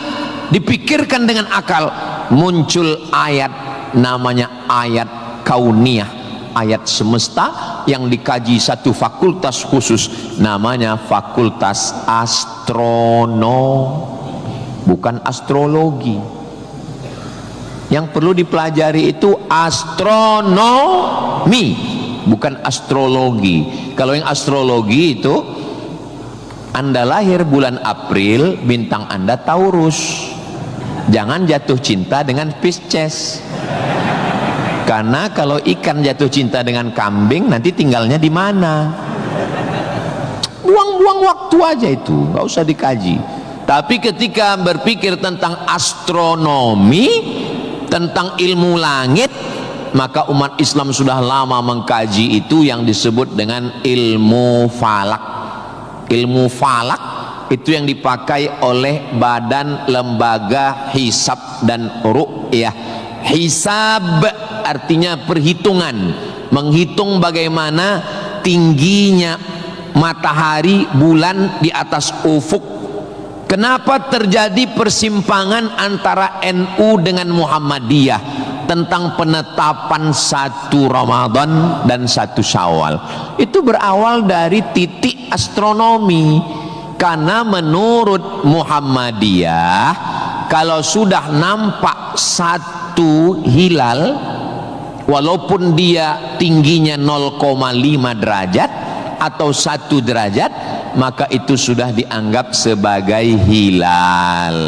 dipikirkan dengan akal, muncul ayat, namanya ayat kauniyah, ayat semesta, yang dikaji satu fakultas khusus, namanya fakultas bukan astrologi. Yang perlu dipelajari itu astronomi, bukan astrologi. Kalau yang astrologi itu, Anda lahir bulan April, bintang Anda Taurus, jangan jatuh cinta dengan Pisces. Karena kalau ikan jatuh cinta dengan kambing, nanti tinggalnya di mana? Buang-buang waktu aja itu, nggak usah dikaji. Tapi ketika berpikir tentang astronomi, tentang ilmu langit, maka umat Islam sudah lama mengkaji itu yang disebut dengan ilmu falak. Ilmu falak itu yang dipakai oleh Badan Lembaga Hisab dan Ru'yah. Hisab artinya perhitungan, menghitung bagaimana tingginya matahari, bulan di atas ufuk. Kenapa terjadi persimpangan antara NU dengan Muhammadiyah tentang penetapan 1 Ramadan dan 1 Syawal? Itu berawal dari titik astronomi. Karena menurut Muhammadiyah, kalau sudah nampak 1 hilal, walaupun dia tingginya 0,5 derajat atau 1 derajat, maka itu sudah dianggap sebagai hilal.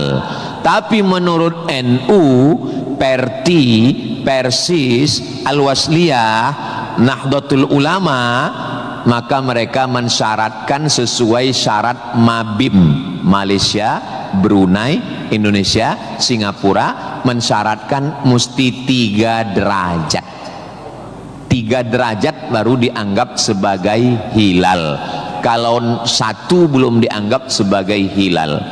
Tapi menurut NU, Perti, Persis, Al-Wasliyah, Nahdlatul Ulama, maka mereka mensyaratkan sesuai syarat Mabim, Malaysia, Brunei, Indonesia, Singapura, mensyaratkan mesti 3 derajat. 3 derajat baru dianggap sebagai hilal. Kalau 1 belum dianggap sebagai hilal.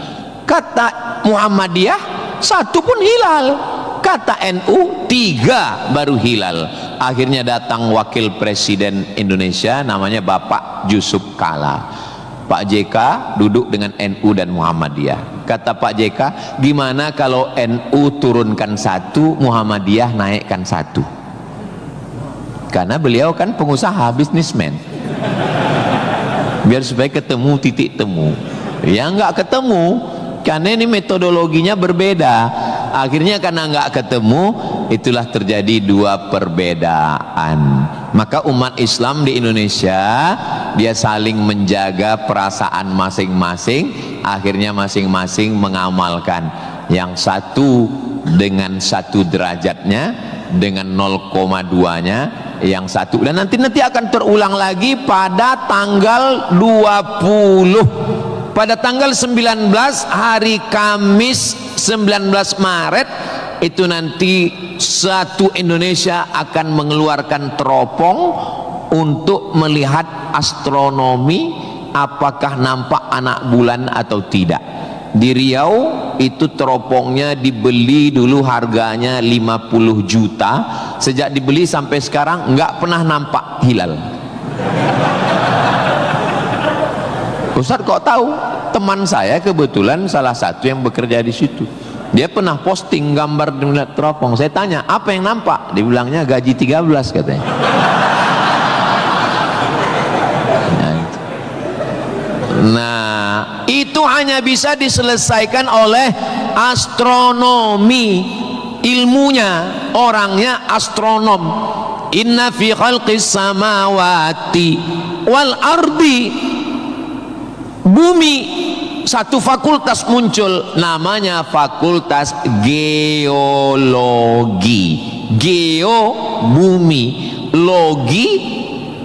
Kata Muhammadiyah 1 pun hilal, kata NU 3 baru hilal. Akhirnya datang wakil presiden Indonesia, namanya Bapak Yusuf Kala. Pak JK duduk dengan NU dan Muhammadiyah. Kata Pak JK, gimana kalau NU turunkan 1, Muhammadiyah naikkan 1? Karena beliau kan pengusaha, bisnismen. Biar supaya ketemu titik temu. Ya nggak ketemu, karena ini metodologinya berbeda. Akhirnya karena nggak ketemu, itulah terjadi 2 perbedaan. Maka umat Islam di Indonesia, dia saling menjaga perasaan masing-masing. Akhirnya masing-masing mengamalkan. Yang 1 dengan 1 derajatnya, dengan 0,2-nya, yang 1. Dan nanti akan terulang lagi pada tanggal 20. Pada tanggal 19 hari Kamis 19 Maret itu nanti satu Indonesia akan mengeluarkan teropong untuk melihat astronomi, apakah nampak anak bulan atau tidak. Di Riau itu teropongnya dibeli dulu harganya 50 juta. Sejak dibeli sampai sekarang nggak pernah nampak hilal. Ustaz kok tahu? Teman saya kebetulan salah satu yang bekerja di situ. Dia pernah posting gambar di teropong. Saya tanya, apa yang nampak? Dia bilangnya gaji 13 katanya. Nah, itu hanya bisa diselesaikan oleh astronomi. Ilmunya, orangnya astronom. Inna fi khalqis samawati wal ardi. Bumi, satu fakultas muncul, namanya fakultas geologi. Geo, bumi, logi,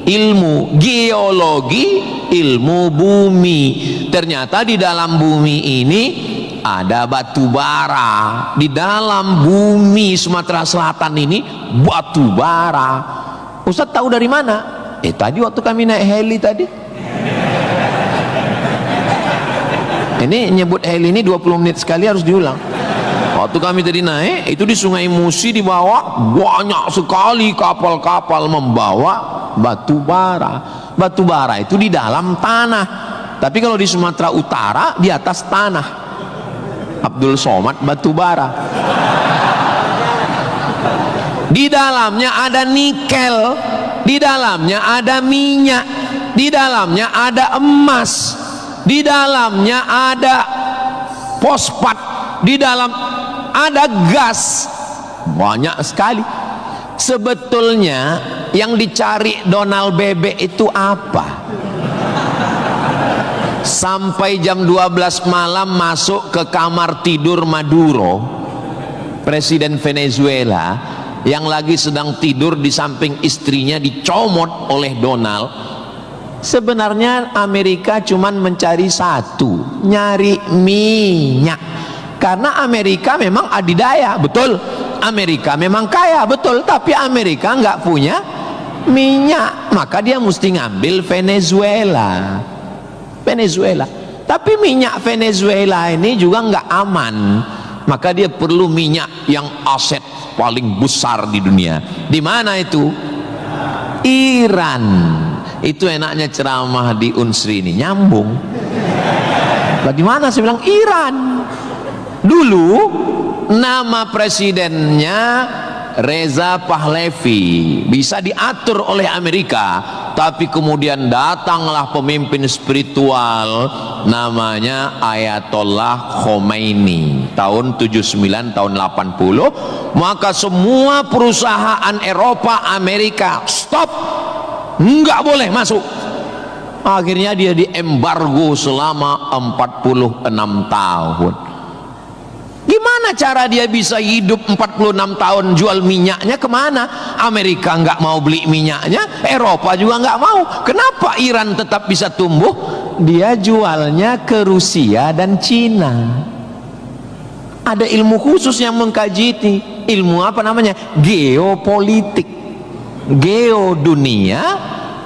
ilmu. Geologi, ilmu bumi. Ternyata di dalam bumi ini ada batu bara. Di dalam bumi Sumatera Selatan ini batu bara. Ustaz tahu dari mana? Tadi waktu kami naik heli tadi. Ini nyebut heli ini 20 menit sekali harus diulang. Waktu kami tadi naik, itu di Sungai Musi di bawah banyak sekali kapal-kapal membawa batu bara. Batu bara itu di dalam tanah. Tapi kalau di Sumatera Utara di atas tanah. Abdul Somad batu bara. Di dalamnya ada nikel, di dalamnya ada minyak, di dalamnya ada emas, di dalamnya ada fosfat, di dalam ada gas. Banyak sekali. Sebetulnya yang dicari Donald Bebek itu apa? Sampai jam 12 malam masuk ke kamar tidur Maduro, presiden Venezuela, yang lagi sedang tidur di samping istrinya dicomot oleh Donald. Sebenarnya Amerika cuman mencari satu, nyari minyak. Karena Amerika memang adidaya, betul. Amerika memang kaya, betul. Tapi Amerika nggak punya minyak, maka dia mesti ngambil Venezuela. Venezuela. Tapi minyak Venezuela ini juga nggak aman, maka dia perlu minyak yang aset paling besar di dunia. Di mana itu? Iran. Itu enaknya ceramah di Unsri ini, nyambung. Bagaimana saya bilang Iran? Dulu nama presidennya Reza Pahlavi, bisa diatur oleh Amerika, tapi kemudian datanglah pemimpin spiritual namanya Ayatollah Khomeini tahun 79 tahun 80, maka semua perusahaan Eropa, Amerika stop, nggak boleh masuk. Akhirnya dia diembargo selama 46 tahun. Gimana cara dia bisa hidup 46 tahun? Jual minyaknya kemana? Amerika nggak mau beli minyaknya, Eropa juga nggak mau. Kenapa Iran tetap bisa tumbuh? Dia jualnya ke Rusia dan Cina. Ada ilmu khusus yang mengkaji ini. Ilmu apa namanya? Geopolitik. Geo dunia,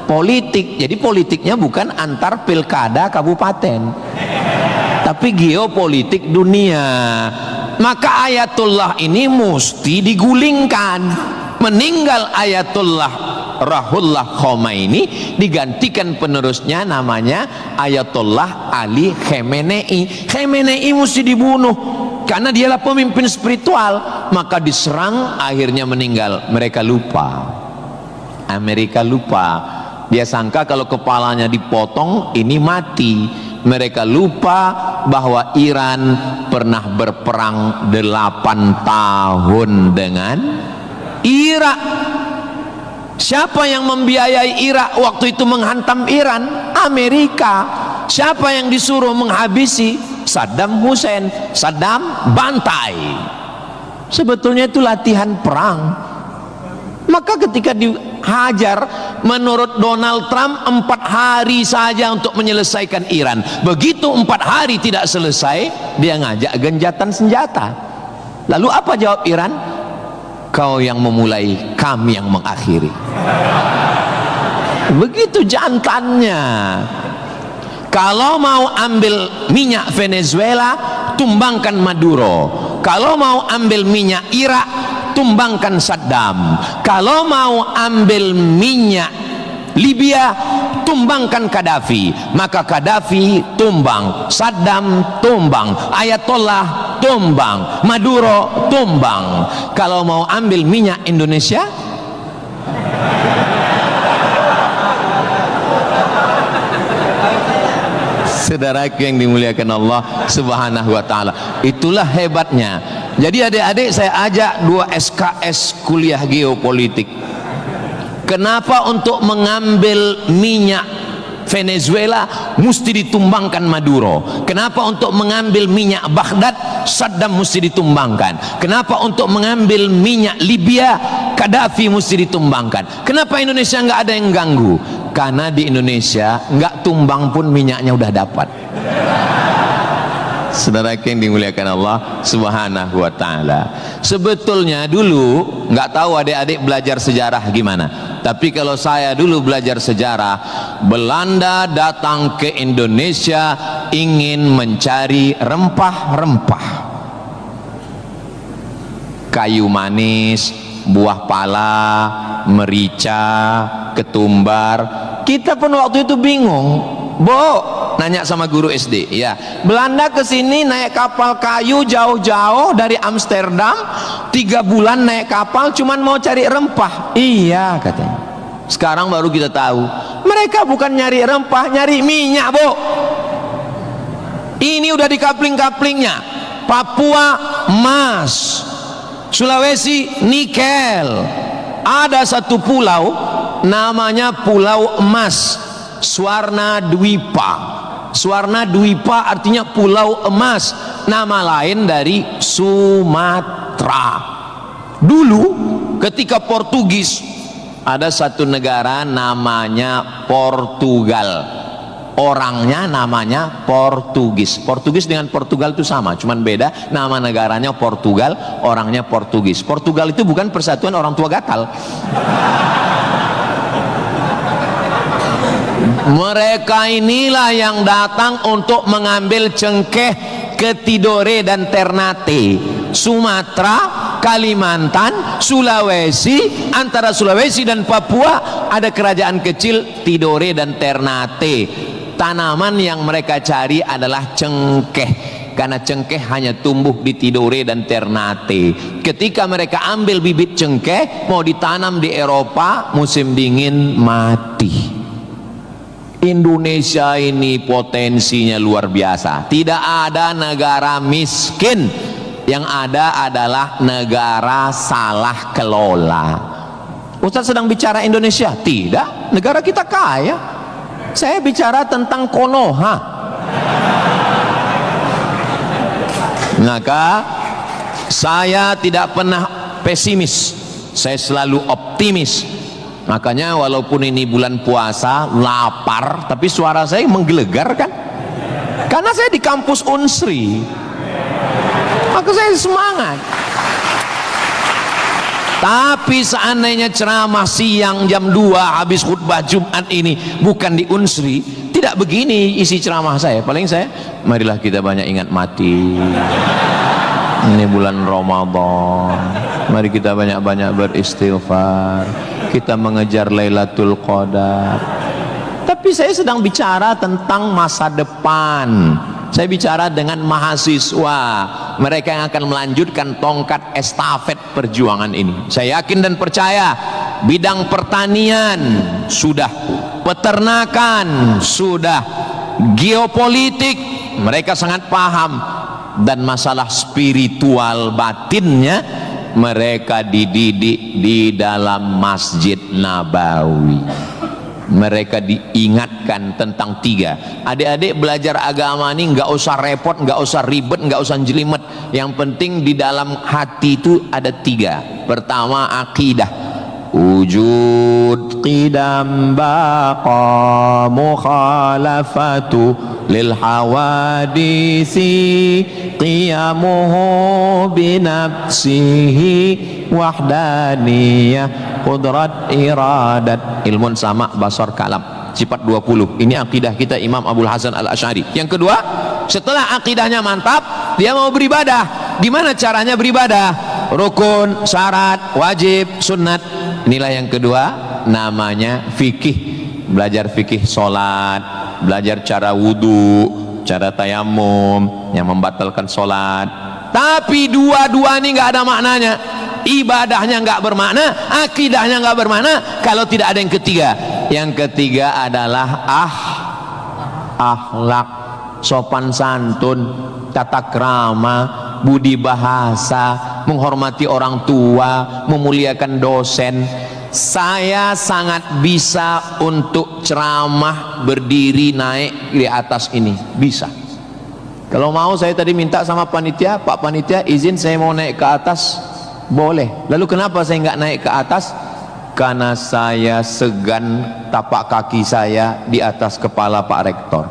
politik. Jadi politiknya bukan antar pilkada kabupaten, tapi geopolitik dunia. Maka Ayatullah ini mesti digulingkan. Meninggal Ayatullah Ruhollah Khomeini, digantikan penerusnya namanya Ayatollah Ali Khamenei. Khamenei mesti dibunuh karena dialah pemimpin spiritual. Maka diserang, akhirnya meninggal. Mereka lupa, Amerika lupa. Dia sangka kalau kepalanya dipotong ini mati. Mereka lupa bahwa Iran pernah berperang 8 tahun dengan Irak. Siapa yang membiayai Irak waktu itu menghantam Iran? Amerika. Siapa yang disuruh menghabisi? Saddam Hussein. Saddam bantai. Sebetulnya itu latihan perang. Maka ketika dihajar, menurut Donald Trump 4 hari saja untuk menyelesaikan Iran. Begitu 4 hari tidak selesai, dia ngajak genjatan senjata. Lalu apa jawab Iran? Kau yang memulai, kami yang mengakhiri. Begitu jantannya. Kalau mau ambil minyak Venezuela, tumbangkan Maduro. Kalau mau ambil minyak Irak, tumbangkan Saddam. Kalau mau ambil minyak Libya, tumbangkan Gaddafi. Maka Gaddafi tumbang, Saddam tumbang, Ayatollah tumbang, Maduro tumbang. Kalau mau ambil minyak Indonesia, saudaraku yang dimuliakan Allah Subhanahu wa taala, itulah hebatnya. Jadi adik-adik saya ajak 2 SKS kuliah geopolitik. Kenapa untuk mengambil minyak Venezuela mesti ditumbangkan Maduro? Kenapa untuk mengambil minyak Baghdad Saddam mesti ditumbangkan? Kenapa untuk mengambil minyak Libya Gaddafi mesti ditumbangkan? Kenapa Indonesia nggak ada yang ganggu? Karena di Indonesia nggak tumbang pun minyaknya udah dapat. Saudara yang dimuliakan Allah Subhanahu wa taala. Sebetulnya dulu nggak tahu adik-adik belajar sejarah gimana. Tapi kalau saya dulu belajar sejarah, Belanda datang ke Indonesia ingin mencari rempah-rempah. Kayu manis, buah pala, merica, ketumbar. Kita pun waktu itu bingung. Nanya sama guru SD, ya, Belanda kesini naik kapal kayu jauh-jauh dari Amsterdam, 3 bulan naik kapal cuman mau cari rempah. Iya katanya. Sekarang baru kita tahu mereka bukan nyari rempah, nyari minyak. Ini udah di kapling-kaplingnya. Papua emas, Sulawesi nikel. Ada satu pulau namanya Pulau Emas, Swarna Dwipa. Swarna Dwipa artinya pulau emas, nama lain dari Sumatera. Dulu ketika Portugis, ada satu negara namanya Portugal, orangnya namanya Portugis. Portugis dengan Portugal itu sama, cuman beda nama negaranya Portugal, orangnya Portugis. Portugal itu bukan persatuan orang tua gatal. Mereka inilah yang datang untuk mengambil cengkeh ke Tidore dan Ternate, Sumatera, Kalimantan, Sulawesi. Antara Sulawesi dan Papua ada kerajaan kecil Tidore dan Ternate. Tanaman yang mereka cari adalah cengkeh, karena cengkeh hanya tumbuh di Tidore dan Ternate. Ketika mereka ambil bibit cengkeh mau ditanam di Eropa, musim dingin mati. Indonesia ini potensinya luar biasa. Tidak ada negara miskin, yang ada adalah negara salah kelola. Ustaz sedang bicara Indonesia? Tidak, negara kita kaya. Saya bicara tentang Konoha. Maka saya tidak pernah pesimis, saya selalu optimis. Makanya walaupun ini bulan puasa, lapar, tapi suara saya menggelegar kan? Karena saya di kampus Unsri, maka saya semangat. Tapi seandainya ceramah siang jam 2 habis khutbah Jumat ini bukan di Unsri, tidak begini isi ceramah saya. Paling saya, marilah kita banyak ingat mati. Ini bulan Ramadan, mari kita banyak-banyak beristighfar, kita mengejar Lailatul Qadar. Tapi saya sedang bicara tentang masa depan. Saya bicara dengan mahasiswa, mereka yang akan melanjutkan tongkat estafet perjuangan ini. Saya yakin dan percaya bidang pertanian sudah, peternakan sudah, geopolitik mereka sangat paham, dan masalah spiritual batinnya mereka dididik di dalam Masjid Nabawi. Mereka diingatkan tentang 3. Adik-adik belajar agama ini nggak usah repot, nggak usah ribet, nggak usah jelimet. Yang penting di dalam hati itu ada 3. Pertama, akidah. Wujud qidam baqa mukhalafatu lil hawadisi qiyamuhu binafsihi wahdaniyah qudrat iradat ilmun sama basar kalam sifat 20. Ini akidah kita Imam Abul Hasan Al-Asy'ari. Yang kedua, setelah akidahnya mantap, dia mau beribadah. Gimana caranya beribadah? Rukun, syarat, wajib, sunnat. Inilah yang kedua, namanya fikih. Belajar fikih solat, belajar cara wudhu, cara tayamum yang membatalkan solat, Tapi dua-dua ini nggak ada maknanya. Ibadahnya nggak bermakna, akidahnya nggak bermakna kalau tidak ada yang ketiga. Yang ketiga adalah akhlak, sopan santun, tata krama, budi bahasa, menghormati orang tua, memuliakan dosen. Saya sangat bisa untuk ceramah berdiri naik di atas ini, bisa. Kalau mau saya tadi minta sama panitia, Pak Panitia izin saya mau naik ke atas, boleh. Lalu kenapa saya nggak naik ke atas? Karena saya segan tapak kaki saya di atas kepala Pak Rektor.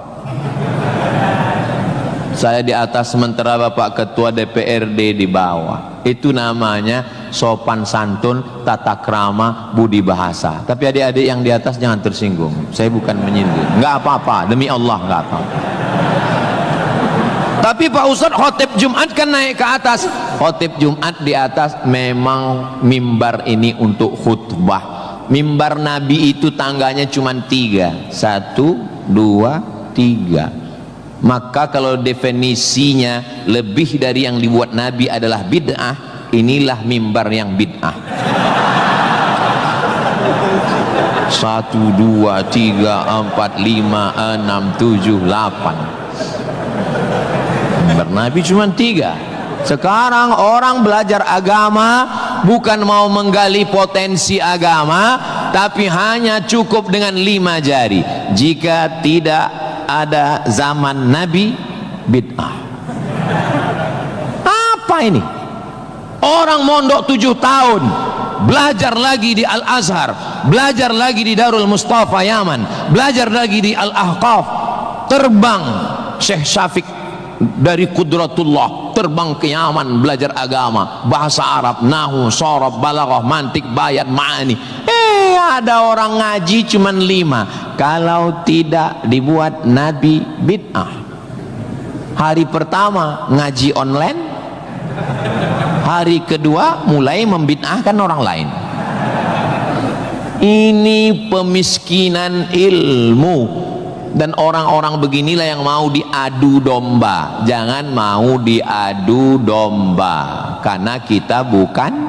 Saya di atas sementara Bapak Ketua DPRD di bawah. Itu namanya sopan santun, tata krama, budi bahasa. Tapi adik-adik yang di atas jangan tersinggung. Saya bukan menyindir. Nggak apa-apa, demi Allah nggak apa-apa. Tapi Pak Ustadz khotib Jumat kan naik ke atas. Khotib Jumat di atas memang mimbar ini untuk khutbah. Mimbar Nabi itu tangganya cuma 3. 1, 2, 3. Maka kalau definisinya lebih dari yang dibuat Nabi adalah bid'ah, inilah mimbar yang bid'ah. 1, 2, 3, 4, 5, 6, 7, 8. Nabi cuma 3. Sekarang orang belajar agama bukan mau menggali potensi agama, tapi hanya cukup dengan 5 jari. Jika tidak ada zaman Nabi, bid'ah. Apa ini? Orang mondok 7 tahun, belajar lagi di Al-Azhar, belajar lagi di Darul Mustafa Yaman, belajar lagi di Al-Ahqaf, terbang Syekh Syafiq dari Qudratullah, terbang ke Yaman belajar agama, bahasa Arab, nahu, sorob, balaghah, mantik, bayat, ma'ani. Ada orang ngaji cuman 5. Kalau tidak dibuat Nabi, bid'ah. Hari pertama ngaji online, hari kedua mulai membid'ahkan orang lain. Ini pemiskinan ilmu. Dan orang-orang beginilah yang mau diadu domba. Jangan mau diadu domba, karena kita bukan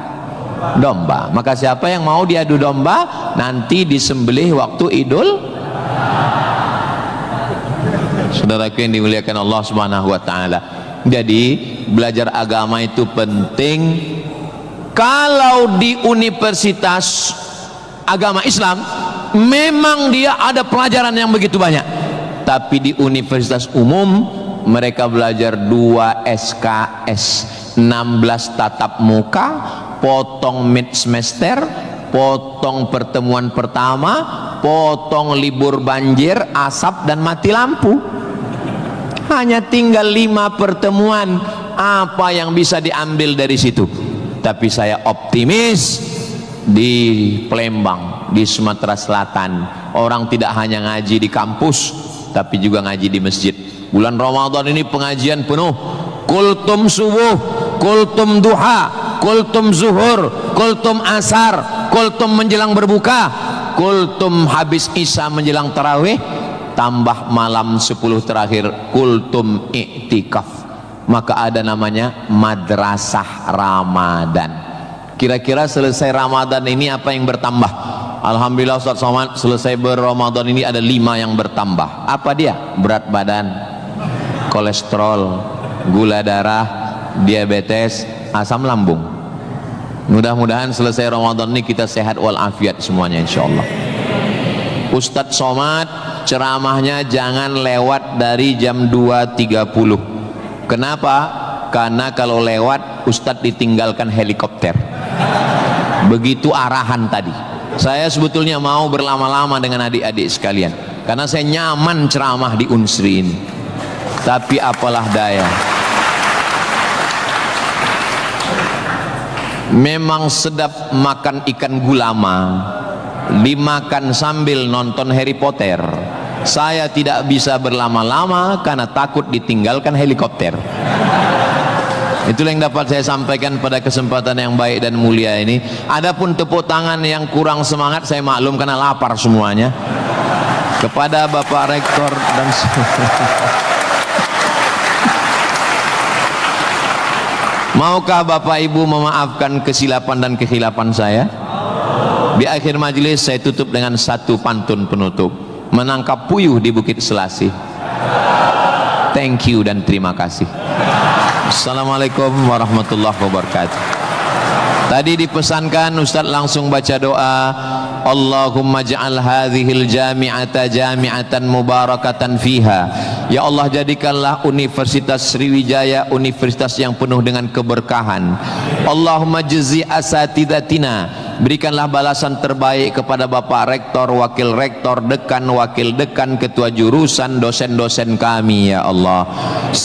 domba. Maka siapa yang mau diadu domba, nanti disembelih waktu Idul. Saudaraku yang dimuliakan Allah Subhanahu wa taala. Jadi belajar agama itu penting. Kalau di universitas agama Islam memang dia ada pelajaran yang begitu banyak, tapi di universitas umum mereka belajar 2 SKS, 16 tatap muka, potong mid semester, potong pertemuan pertama, potong libur banjir, asap dan mati lampu. Hanya tinggal 5 pertemuan. Apa yang bisa diambil dari situ? Tapi saya optimis di Palembang, di Sumatera Selatan, orang tidak hanya ngaji di kampus, tapi juga ngaji di masjid. Bulan Ramadan ini pengajian penuh. Kultum subuh, kultum duha, kultum zuhur, kultum asar, kultum menjelang berbuka, kultum habis isya menjelang tarawih, tambah malam 10 terakhir kultum iktikaf. Maka ada namanya madrasah Ramadan. Kira-kira selesai Ramadan ini apa yang bertambah? Alhamdulillah Ustaz Somad, selesai berRamadan ini ada 5 yang bertambah. Apa dia? Berat badan, kolesterol, gula darah, diabetes, asam lambung. Mudah-mudahan selesai Ramadan ini kita sehat walafiat semuanya insyaallah. Ustaz Somad ceramahnya jangan lewat dari jam 2.30. Kenapa? Karena kalau lewat Ustadz ditinggalkan helikopter. Begitu arahan tadi. Saya sebetulnya mau berlama-lama dengan adik-adik sekalian, karena saya nyaman ceramah di Unsri ini. Tapi apalah daya, memang sedap makan ikan gulama, dimakan sambil nonton Harry Potter. Saya tidak bisa berlama-lama karena takut ditinggalkan helikopter. Itulah yang dapat saya sampaikan pada kesempatan yang baik dan mulia ini. Adapun tepuk tangan yang kurang semangat saya maklum karena lapar semuanya. Kepada Bapak Rektor dan Maukah Bapak Ibu memaafkan kesilapan dan kekhilapan saya? Di akhir majelis saya tutup dengan satu pantun penutup. Menangkap puyuh di Bukit Selasih. Thank you dan terima kasih. Assalamualaikum warahmatullahi wabarakatuh. Tadi dipesankan Ustaz langsung baca doa, Allahumma ja'al hadhil jami'ata jami'atan mubarakatan fiha. Ya Allah, jadikanlah Universitas Sriwijaya universitas yang penuh dengan keberkahan. Allahumma jazi asatidatina, berikanlah balasan terbaik kepada Bapak Rektor, Wakil Rektor, Dekan, Wakil Dekan, Ketua Jurusan, dosen-dosen kami ya Allah.